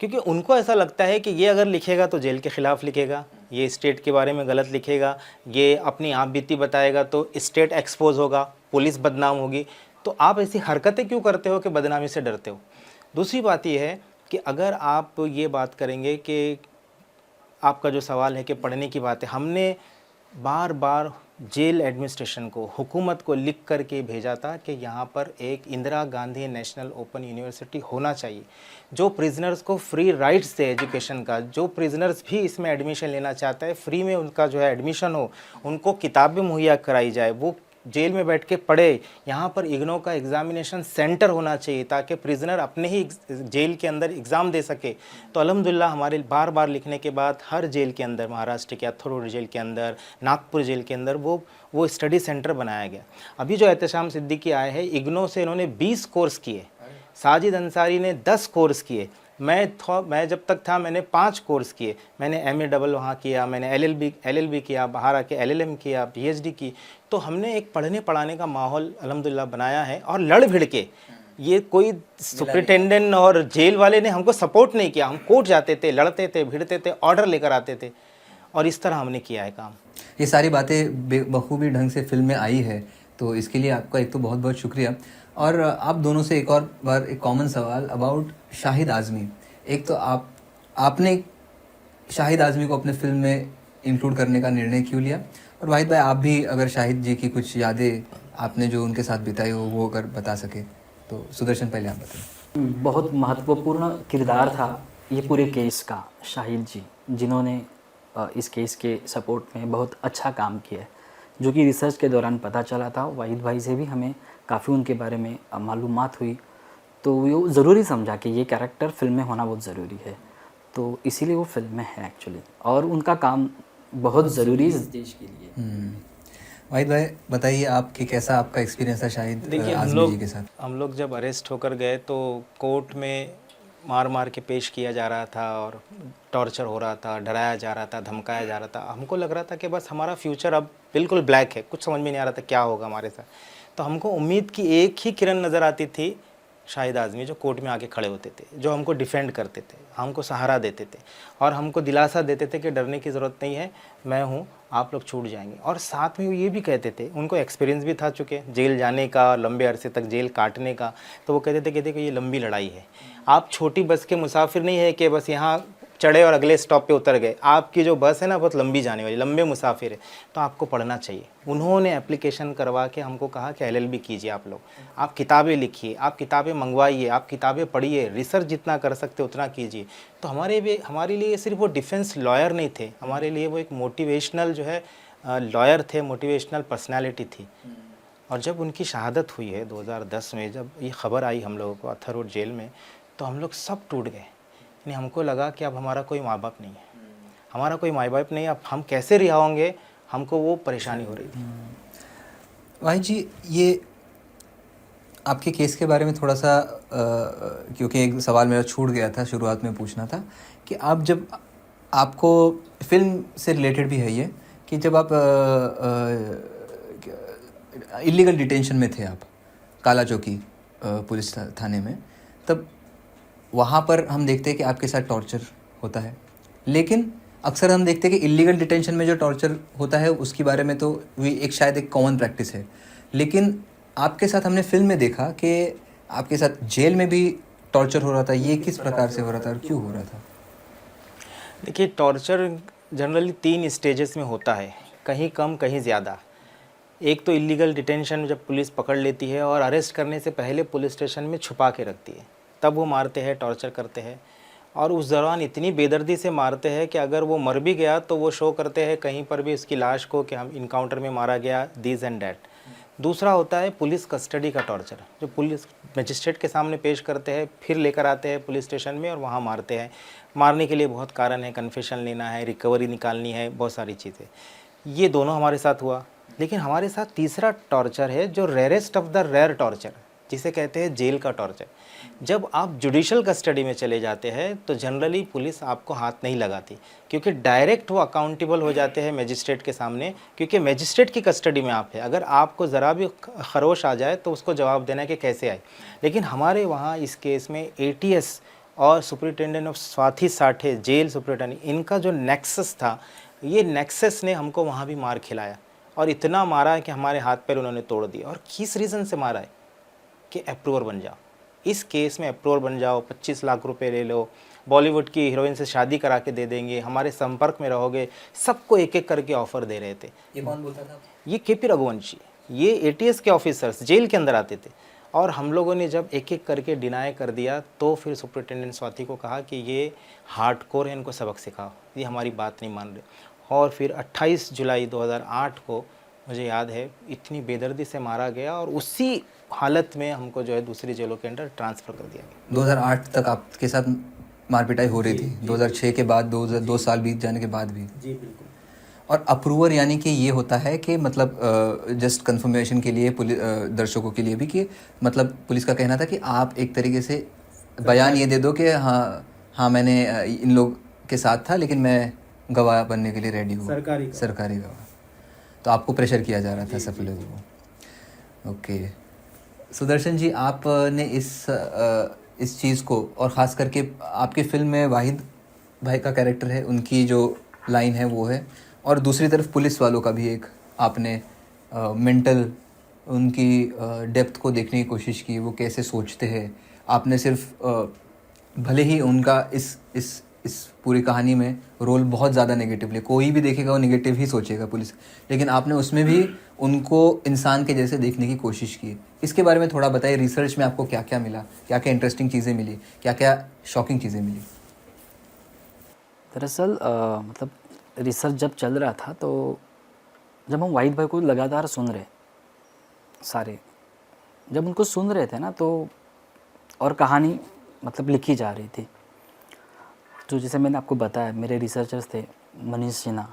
क्योंकि उनको ऐसा लगता है कि ये अगर लिखेगा तो जेल के ख़िलाफ़ लिखेगा, ये स्टेट के बारे में गलत लिखेगा, ये अपनी आप बीती बताएगा तो स्टेट एक्सपोज होगा, पुलिस बदनाम होगी। तो आप ऐसी हरकतें क्यों करते हो कि बदनामी से डरते हो? दूसरी बात ये है कि अगर आप ये बात करेंगे कि आपका जो सवाल है कि पढ़ने की बात है, हमने बार बार जेल एडमिनिस्ट्रेशन को, हुकूमत को लिख कर के भेजा था कि यहाँ पर एक Indira Gandhi national open university होना चाहिए, जो प्रिजनर्स को फ्री राइट्स दे एजुकेशन का, जो प्रिजनर्स भी इसमें एडमिशन लेना चाहता है फ्री में उनका जो है एडमिशन हो, उनको किताबें मुहैया कराई जाए, वो जेल में बैठ के पढ़े। यहाँ पर इग्नो का एग्ज़ामिनेशन सेंटर होना चाहिए ताकि प्रिजनर अपने ही जेल के अंदर एग्ज़ाम दे सके। तो अल्हम्दुलिल्लाह हमारे बार बार लिखने के बाद हर जेल के अंदर, महाराष्ट्र के अथरोड जेल के अंदर, नागपुर जेल के अंदर वो स्टडी सेंटर बनाया गया। अभी जो एहतशाम सिद्दीकी आए हैं, इग्नो से इन्होंने 20 कोर्स किए, साजिद अंसारी ने 10 कोर्स किए, मैं जब तक था मैंने 5 कोर्स किए, मैंने MA डबल वहाँ किया, मैंने LLB किया, बाहर आके LLM किया, PhD की। तो हमने एक पढ़ने पढ़ाने का माहौल अल्हम्दुलिल्लाह बनाया है, और लड़ भिड़ के, ये कोई सुपरिटेंडेंट और जेल वाले ने हमको सपोर्ट नहीं किया, हम कोर्ट जाते थे, लड़ते थे, भिड़ते थे, ऑर्डर लेकर आते थे, और इस तरह हमने किया है काम। ये सारी बातें बखूबी ढंग से फिल्म में आई है, तो इसके लिए आपका एक तो बहुत बहुत शुक्रिया। और आप दोनों से एक और बार एक कॉमन सवाल अबाउट शाहिद आज़मी। एक तो आपने शाहिद आज़मी को अपने फिल्म में इंक्लूड करने का निर्णय क्यों लिया? और वाहिद भाई, आप भी अगर शाहिद जी की कुछ यादें आपने जो उनके साथ बिताई हो वो अगर बता सके तो। सुदर्शन, पहले आप बताएं। बहुत महत्वपूर्ण किरदार था ये पूरे केस का शाहिद जी, जिन्होंने इस केस के सपोर्ट में बहुत अच्छा काम किया है, जो कि रिसर्च के दौरान पता चला था। वाहिद भाई से भी हमें काफ़ी उनके बारे में मालूमात हुई, तो वो ज़रूरी समझा कि ये कैरेक्टर फिल्म में होना बहुत ज़रूरी है, तो इसीलिए वो फिल्म में है एक्चुअली, और उनका काम बहुत ज़रूरी है इस देश के लिए। वाहिद भाई बताइए आप कि कैसा आपका एक्सपीरियंस था शाहिद आज़मी जी के साथ? हम लोग जब अरेस्ट होकर गए तो कोर्ट में मार मार के पेश किया जा रहा था और टॉर्चर हो रहा था, डराया जा रहा था, धमकाया जा रहा था। हमको लग रहा था कि बस हमारा फ्यूचर अब बिल्कुल ब्लैक है, कुछ समझ में नहीं आ रहा था क्या होगा हमारे साथ। तो हमको उम्मीद की एक ही किरण नज़र आती थी, शाहिद आज़मी, जो कोर्ट में आके खड़े होते थे, जो हमको डिफेंड करते थे, हमको सहारा देते थे और हमको दिलासा देते थे कि डरने की ज़रूरत नहीं है, मैं हूँ, आप लोग छूट जाएंगे। और साथ में वो ये भी कहते थे, उनको एक्सपीरियंस भी था चुके जेल जाने का, लंबे अरसे तक जेल काटने का, तो वो कहते थे कि ये लंबी लड़ाई है, आप छोटी बस के मुसाफिर नहीं है कि बस यहाँ चढ़े और अगले स्टॉप पे उतर गए, आपकी जो बस है ना बहुत लंबी जाने वाली, लंबे मुसाफिर है, तो आपको पढ़ना चाहिए। उन्होंने एप्लीकेशन करवा के हमको कहा कि LLB कीजिए आप लोग, आप किताबें लिखिए, आप किताबें मंगवाइए, आप किताबें पढ़िए, रिसर्च जितना कर सकते उतना कीजिए। तो हमारे लिए सिर्फ वो डिफेंस लॉयर नहीं थे, हमारे लिए वो एक मोटिवेशनल जो है लॉयर थे, मोटिवेशनल पर्सनैलिटी थी। और जब उनकी शहादत हुई है 2010 में, जब ये खबर आई हम लोगों को अथरोड जेल में, तो हम लोग सब टूट गए। यानी हमको लगा कि अब हमारा कोई माँ बाप नहीं है, हमारा कोई माँ बाप नहीं, अब हम कैसे रिहा होंगे, हमको वो परेशानी हो रही थी। भाई जी, ये आपके केस के बारे में थोड़ा सा क्योंकि एक सवाल मेरा छूट गया था शुरुआत में पूछना था कि आप जब आपको फिल्म से रिलेटेड भी है ये कि जब आप इलीगल डिटेंशन में थे, आप काला चौकी पुलिस थाने में, तब वहाँ पर हम देखते हैं कि आपके साथ टॉर्चर होता है, लेकिन अक्सर हम देखते हैं कि इलीगल डिटेंशन में जो टॉर्चर होता है उसके बारे में तो एक शायद एक कॉमन प्रैक्टिस है, लेकिन आपके साथ हमने फिल्म में देखा कि आपके साथ जेल में भी टॉर्चर हो रहा था। ये किस प्रकार से हो रहा था और क्यों हो रहा था? देखिए, टॉर्चर जनरली 3 स्टेजेस में होता है, कहीं कम कहीं ज़्यादा। एक तो इलीगल डिटेंशन में जब पुलिस पकड़ लेती है और अरेस्ट करने से पहले पुलिस स्टेशन में छुपा के रखती है, तब वो मारते हैं, टॉर्चर करते हैं, और उस दौरान इतनी बेदर्दी से मारते हैं कि अगर वो मर भी गया तो वो शो करते हैं कहीं पर भी उसकी लाश को कि हम इनकाउंटर में मारा गया, दिस एंड डैट। दूसरा होता है पुलिस कस्टडी का टॉर्चर, जो पुलिस मजिस्ट्रेट के सामने पेश करते हैं, फिर लेकर आते हैं पुलिस स्टेशन में और वहाँ मारते हैं। मारने के लिए बहुत कारण है, कन्फेशन लेना है, रिकवरी निकालनी है, बहुत सारी चीज़ें। ये दोनों हमारे साथ हुआ। लेकिन हमारे साथ तीसरा टॉर्चर है जो rarest of the rare torture, जिसे कहते हैं जेल का टॉर्चर। जब आप जुडिशल कस्टडी में चले जाते हैं तो जनरली पुलिस आपको हाथ नहीं लगाती, क्योंकि डायरेक्ट वो अकाउंटेबल हो जाते हैं मैजिस्ट्रेट के सामने, क्योंकि मैजिस्ट्रेट की कस्टडी में आप है। अगर आपको ज़रा भी खरोश आ जाए तो उसको जवाब देना है कि कैसे आए। लेकिन हमारे वहाँ इस केस में ATS और superintendent of Swati Sathe, jail superintendent, इनका जो नेक्सस था, ये नेक्सस ने हमको वहाँ भी मार खिलाया, और इतना मारा है कि हमारे हाथ पैर उन्होंने तोड़ दिए। और किस रीज़न से मारा है कि अप्रूवर बन जाओ, इस केस में अप्रूवर बन जाओ, 25 लाख रुपए ले लो, बॉलीवुड की हीरोइन से शादी करा के दे देंगे, हमारे संपर्क में रहोगे, सबको एक एक करके ऑफ़र दे रहे थे। ये कौन बोलता था? ये KP रघुवंशी, ये ATS के ऑफिसर्स जेल के अंदर आते थे। और हम लोगों ने जब एक एक करके डिनाई कर दिया तो फिर सुपरिटेंडेंट स्वाति को कहा कि ये हार्डकोर है, इनको सबक सिखाओ, ये हमारी बात नहीं मान रहे। और फिर 28 जुलाई 2008 को मुझे याद है इतनी बेदर्दी से मारा गया, और उसी हालत में हमको जो है दूसरी जेलों के अंदर ट्रांसफ़र कर दिया गया। 2008 तक आपके साथ मारपिटाई हो रही थी, 2006 के बाद 2 साल बीत जाने के बाद भी? जी बिल्कुल। और अप्रूवर यानी कि ये होता है कि मतलब जस्ट कंफर्मेशन के लिए दर्शकों के लिए भी कि मतलब पुलिस का कहना था कि आप एक तरीके से बयान ये दे दो कि हाँ मैंने इन लोग के साथ था, लेकिन मैं गवाह बनने के लिए रेडी हूँ, सरकारी गवाह। तो आपको प्रेशर किया जा रहा था सब लोगों को। ओके सुदर्शन जी, आपने इस चीज़ को, और ख़ास करके आपके फिल्म में वाहिद भाई का कैरेक्टर है, उनकी जो लाइन है वो है, और दूसरी तरफ पुलिस वालों का भी एक आपने मेंटल उनकी डेप्थ को देखने की कोशिश की, वो कैसे सोचते हैं। आपने सिर्फ भले ही उनका इस पूरी कहानी में रोल बहुत ज़्यादा नेगेटिवली, कोई भी देखेगा वो नेगेटिव ही सोचेगा पुलिस, लेकिन आपने उसमें भी उनको इंसान के जैसे देखने की कोशिश की। इसके बारे में थोड़ा बताइए, रिसर्च में आपको क्या क्या मिला, क्या क्या इंटरेस्टिंग चीज़ें मिली, क्या क्या शॉकिंग चीज़ें मिली? दरअसल मतलब रिसर्च जब चल रहा था तो जब हम वाहिद भाई को लगातार सुन रहे सारे, जब उनको सुन रहे थे ना, तो और कहानी मतलब लिखी जा रही थी। तो जैसे मैंने आपको बताया, मेरे रिसर्चर्स थे मनीष सिन्हा,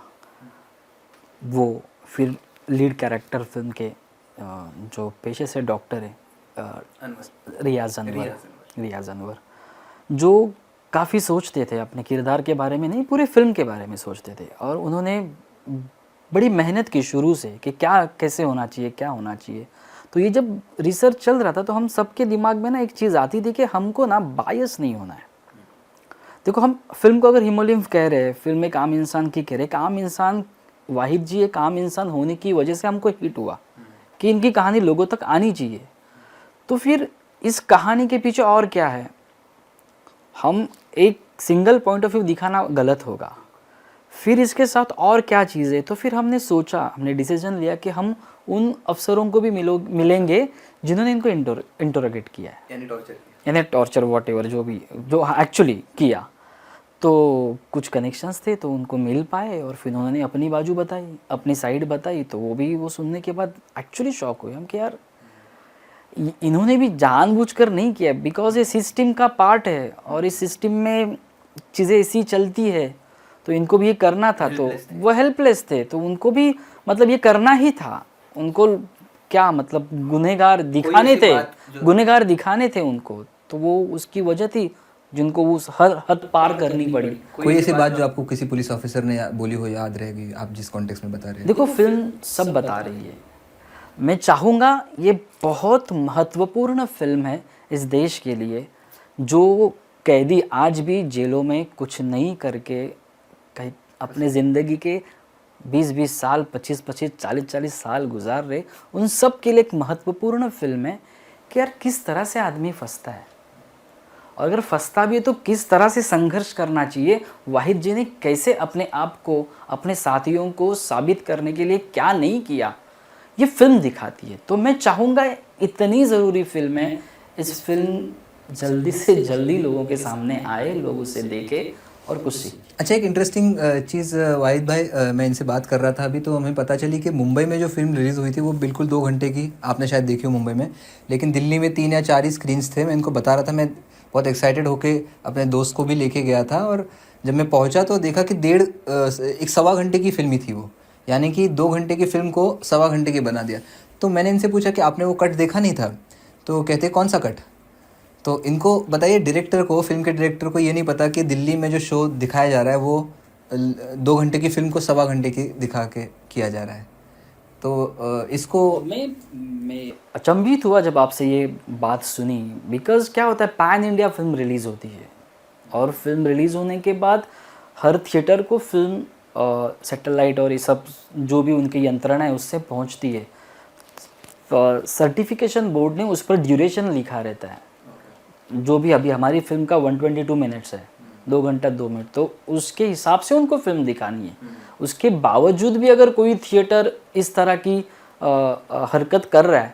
वो फिर लीड कैरेक्टर फिल्म के जो पेशे से डॉक्टर है रियाज अनवर, जो काफ़ी सोचते थे अपने किरदार के बारे में, नहीं पूरे फिल्म के बारे में सोचते थे। और उन्होंने बड़ी मेहनत की शुरू से कि क्या कैसे होना चाहिए, क्या होना चाहिए। तो ये जब रिसर्च चल रहा था तो हम सबके दिमाग में ना एक चीज़ आती थी कि हमको ना बायस नहीं होना है। देखो, हम फिल्म को अगर हिमोलिम्फ कह रहे हैं, फिल्म एक आम इंसान की कह रहे, एक आम इंसान, वाहिद जी एक आम इंसान होने की वजह से हमको हिट हुआ कि इनकी कहानी लोगों तक आनी चाहिए। तो फिर इस कहानी के पीछे और क्या है, हम एक सिंगल पॉइंट ऑफ व्यू दिखाना गलत होगा, फिर इसके साथ और क्या चीज़ है। तो फिर हमने सोचा, हमने डिसीजन लिया कि हम उन अफसरों को भी मिलेंगे जिन्होंने इनको इंटरोगेट किया है, यानी टॉर्चर वॉट एवर जो एक्चुअली किया। तो कुछ कनेक्शंस थे तो उनको मिल पाए, और फिर उन्होंने अपनी बाजू बताई, अपनी साइड बताई। तो वो सुनने के बाद एक्चुअली शॉक हुए हम कि यार इन्होंने भी जानबूझकर नहीं किया, बिकॉज ये सिस्टम का पार्ट है और इस सिस्टम में चीज़ें ऐसी चलती है, तो इनको भी ये करना था। तो वो हेल्पलेस थे, तो उनको भी मतलब ये करना ही था। उनको क्या मतलब गुनहगार दिखाने थे उनको, तो वो उसकी वजह थी। जिनको उस हर हद पार करनी पड़ी। कोई ऐसी बात जो आपको किसी पुलिस ऑफिसर ने बोली हो याद रहेगी, आप जिस कॉन्टेक्स्ट में बता रहे हैं? देखो, फिल्म सब बता रही है। मैं चाहूँगा, ये बहुत महत्वपूर्ण फिल्म है इस देश के लिए। जो कैदी आज भी जेलों में कुछ नहीं करके कहीं अपने ज़िंदगी के 20-20 साल, 25-25, 40-40 साल गुजार रहे, उन सब के लिए एक महत्वपूर्ण फिल्म है कि यार किस तरह से आदमी फंसता है, और अगर फंसता भी है तो किस तरह से संघर्ष करना चाहिए। वाहिद जी ने कैसे अपने आप को, अपने साथियों को साबित करने के लिए क्या नहीं किया, ये फिल्म दिखाती है। तो मैं चाहूँगा, इतनी ज़रूरी फिल्म है, इस फिल्म जल्दी से जल्दी लोगों के सामने आए, लोग उसे देखें और कुछ सीखें। अच्छा, एक इंटरेस्टिंग चीज़ वाहिद भाई, मैं इनसे बात कर रहा था अभी, तो हमें पता चली कि मुंबई में जो फिल्म रिलीज़ हुई थी वो बिल्कुल 2 घंटे की, आपने शायद देखी हो मुंबई में, लेकिन दिल्ली में 3 या 4 ही स्क्रीन्स थे। मैं इनको बता रहा था, मैं बहुत एक्साइटेड होके अपने दोस्त को भी लेके गया था, और जब मैं पहुंचा तो देखा कि 1.25 घंटे की फिल्म ही थी वो, यानी कि 2 घंटे की फिल्म को 1.25 घंटे की बना दिया। तो मैंने इनसे पूछा कि आपने वो कट देखा नहीं था? तो कहते कौन सा कट? तो इनको बताइए, डायरेक्टर को, फिल्म के डायरेक्टर को ये नहीं पता कि दिल्ली में जो शो दिखाया जा रहा है वो 2 घंटे की फिल्म को 1.25 घंटे की दिखा के किया जा रहा है। तो इसको मैं अचंभित हुआ जब आपसे ये बात सुनी, बिकॉज क्या होता है, पैन इंडिया फिल्म रिलीज़ होती है, और फिल्म रिलीज़ होने के बाद हर थिएटर को फिल्म सैटेलाइट और ये सब जो भी उनकी यंत्रणा है उससे पहुंचती है। सर्टिफिकेशन बोर्ड ने उस पर ड्यूरेशन लिखा रहता है, जो भी अभी हमारी फिल्म का 122 मिनट्स है, 2 घंटा 2 मिनट, तो उसके हिसाब से उनको फिल्म दिखानी है। उसके बावजूद भी अगर कोई थिएटर इस तरह की हरकत कर रहा है,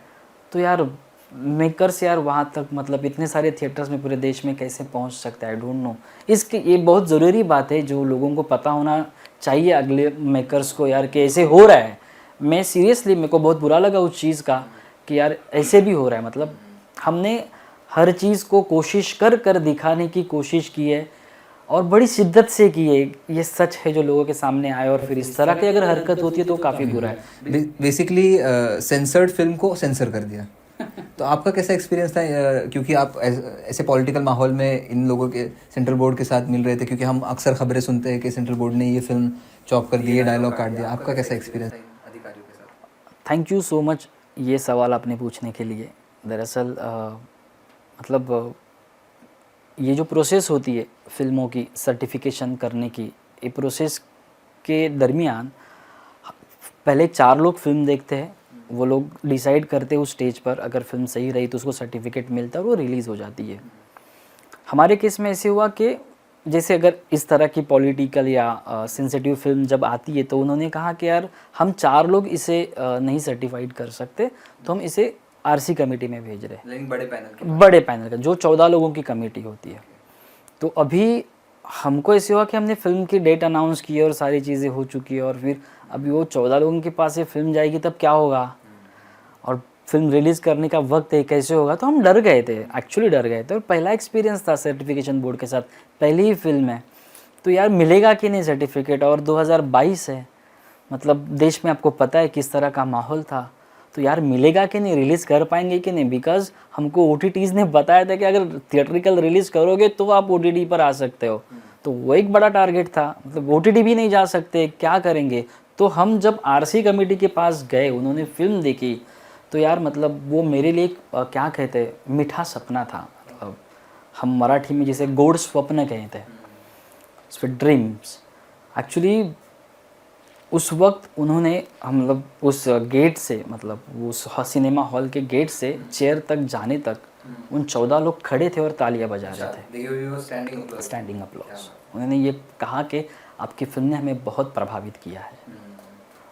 तो यार मेकर्स यार वहाँ तक, मतलब इतने सारे थिएटर्स में पूरे देश में कैसे पहुँच सकता है, आई डोंट नो। इसके ये बहुत ज़रूरी बात है जो लोगों को पता होना चाहिए, अगले मेकर्स को, यार कि ऐसे हो रहा है। मैं सीरियसली, मेरे को बहुत बुरा लगा उस चीज़ का कि यार ऐसे भी हो रहा है। मतलब हमने हर चीज़ को कोशिश कर दिखाने की कोशिश की है, और बड़ी शिद्दत से की है। ये सच है जो लोगों के सामने आए, और फिर इस तरह की अगर हरकत होती है तो काफ़ी बुरा है। बेसिकली सेंसर्ड फिल्म को सेंसर कर दिया। तो आपका कैसा एक्सपीरियंस था, क्योंकि आप ऐसे पॉलिटिकल माहौल में इन लोगों के, सेंट्रल बोर्ड के साथ मिल रहे थे, क्योंकि हम अक्सर खबरें सुनते हैं कि सेंट्रल बोर्ड ने ये फिल्म चॉप कर दी, ये डायलॉग काट दिया। आपका कैसा एक्सपीरियंस था अधिकारियों के साथ? थैंक यू सो मच ये सवाल आपने पूछने के लिए। दरअसल मतलब ये जो प्रोसेस होती है फिल्मों की सर्टिफिकेशन करने की, ये प्रोसेस के दरमियान पहले 4 लोग फिल्म देखते हैं, वो लोग डिसाइड करते हैं उस स्टेज पर, अगर फिल्म सही रही तो उसको सर्टिफिकेट मिलता है और वो रिलीज़ हो जाती है। हमारे केस में ऐसे हुआ कि जैसे अगर इस तरह की पॉलिटिकल या सेंसिटिव फिल्म जब आती है, तो उन्होंने कहा कि यार हम 4 लोग इसे नहीं सर्टिफाइड कर सकते, तो हम इसे आरसी कमेटी में भेज रहे हैं, लेकिन बड़े पैनल का, जो 14 लोगों की कमेटी होती है। तो अभी हमको ऐसे हुआ कि हमने फिल्म की डेट अनाउंस की है और सारी चीज़ें हो चुकी है, और फिर अभी वो 14 लोगों के पास ये फिल्म जाएगी तब क्या होगा, और फिल्म रिलीज़ करने का वक्त है, कैसे होगा। तो हम डर गए थे, एक्चुअली डर गए थे। और पहला एक्सपीरियंस था सर्टिफिकेशन बोर्ड के साथ, पहली ही फिल्म है, तो यार मिलेगा कि नहीं सर्टिफिकेट। और 2022 है, मतलब देश में आपको पता है किस तरह का माहौल था, तो यार मिलेगा कि नहीं, रिलीज़ कर पाएंगे कि नहीं। बिकॉज हमको OTTs ने बताया था कि अगर थिएट्रिकल रिलीज़ करोगे तो आप OTT पर आ सकते हो, तो वो एक बड़ा टारगेट था। मतलब OTT भी नहीं जा सकते, क्या करेंगे। तो हम जब आरसी कमेटी के पास गए, उन्होंने फिल्म देखी, तो यार मतलब वो मेरे लिए क्या कहते हैं, मीठा सपना था। हम मराठी में जिसे गोड स्वप्न कहते हैं, स्वीट ड्रीम्स। एक्चुअली उस वक्त उन्होंने, हम मतलब उस गेट से, मतलब उस सिनेमा हॉल के गेट से चेयर तक जाने तक उन 14 लोग खड़े थे और तालियां बजा रहे थे, स्टैंडिंग अप्लॉज। उन्होंने ये कहा कि आपकी फिल्म ने हमें बहुत प्रभावित किया है,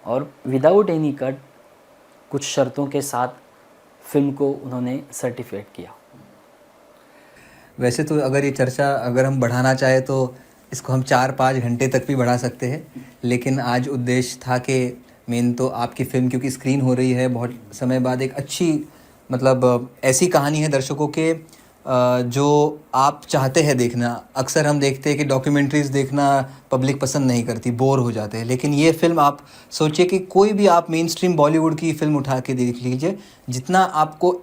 और विदाउट एनी कट कुछ शर्तों के साथ फिल्म को उन्होंने सर्टिफाइड किया। वैसे तो अगर ये चर्चा अगर हम बढ़ाना चाहे तो इसको हम 4-5 घंटे तक भी बढ़ा सकते हैं, लेकिन आज उद्देश्य था कि मेन तो आपकी फ़िल्म क्योंकि स्क्रीन हो रही है बहुत समय बाद, एक अच्छी मतलब ऐसी कहानी है दर्शकों के जो आप चाहते हैं देखना। अक्सर हम देखते हैं कि डॉक्यूमेंट्रीज़ देखना पब्लिक पसंद नहीं करती, बोर हो जाते हैं, लेकिन ये फ़िल्म आप सोचिए कि कोई भी आप मेन स्ट्रीम बॉलीवुड की फ़िल्म उठा के देख लीजिए, जितना आपको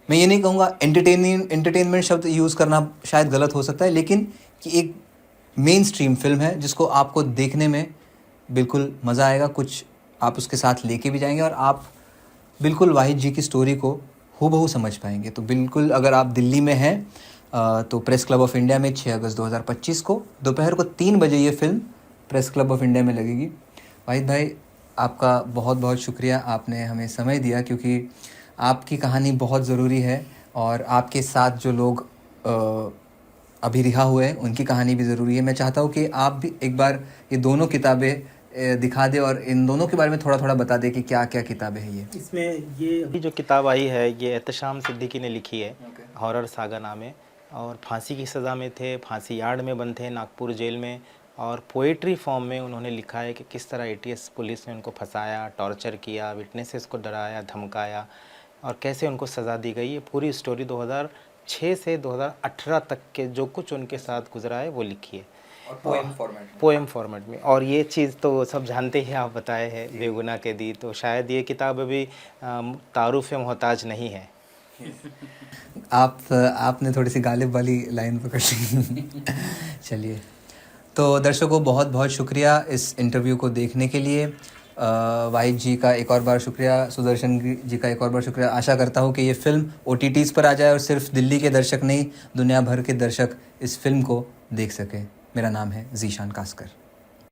मैं ये नहीं कहूँगा एंटरटेनमेंट शब्द यूज़ करना शायद गलत हो सकता है, लेकिन कि एक मेन स्ट्रीम फिल्म है जिसको आपको देखने में बिल्कुल मज़ा आएगा, कुछ आप उसके साथ लेके भी जाएंगे और आप बिल्कुल वाहिद जी की स्टोरी को हूबहू समझ पाएंगे। तो बिल्कुल अगर आप दिल्ली में हैं तो प्रेस क्लब ऑफ इंडिया में 6 अगस्त 2025 को दोपहर को 3 बजे ये film press club of India में लगेगी। वाहिद भाई, आपका बहुत बहुत शुक्रिया, आपने हमें समय दिया, क्योंकि आपकी कहानी बहुत ज़रूरी है और आपके साथ जो लोग अभी रिहा हुए हैं उनकी कहानी भी ज़रूरी है। मैं चाहता हूँ कि आप भी एक बार ये दोनों किताबें दिखा दें और इन दोनों के बारे में थोड़ा थोड़ा बता दें कि क्या क्या किताबें हैं ये। इसमें ये अभी जो किताब आई है ये एहतशाम सिद्दीकी ने लिखी है, हॉरर सागा नाम है, और फांसी की सज़ा में थे, फांसी यार्ड में बंद थे नागपुर जेल में, और पोएट्री फॉर्म में उन्होंने लिखा है कि किस तरह एटीएस पुलिस ने उनको फंसाया, टॉर्चर किया, विटनेसेस को डराया, धमकाया और कैसे उनको सज़ा दी गई। ये पूरी स्टोरी 2006 से 2018 तक के जो कुछ उनके साथ गुजरा है वो लिखी है पोएम फॉर्मेट में। और ये चीज़ तो सब जानते ही, आप बताए हैं बेगुनाह के दी, तो शायद ये किताब अभी तारुफ मोहताज नहीं है। आपने थोड़ी सी गालिब वाली लाइन पकड़ ली। चलिए, तो दर्शकों बहुत बहुत शुक्रिया इस इंटरव्यू को देखने के लिए। वाहिद जी का एक और बार शुक्रिया, सुदर्शन जी का एक और बार शुक्रिया। आशा करता हूँ कि ये फ़िल्म OTTs पर आ जाए और सिर्फ दिल्ली के दर्शक नहीं, दुनिया भर के दर्शक इस फिल्म को देख सकें। मेरा नाम है ज़ीशान कास्कर।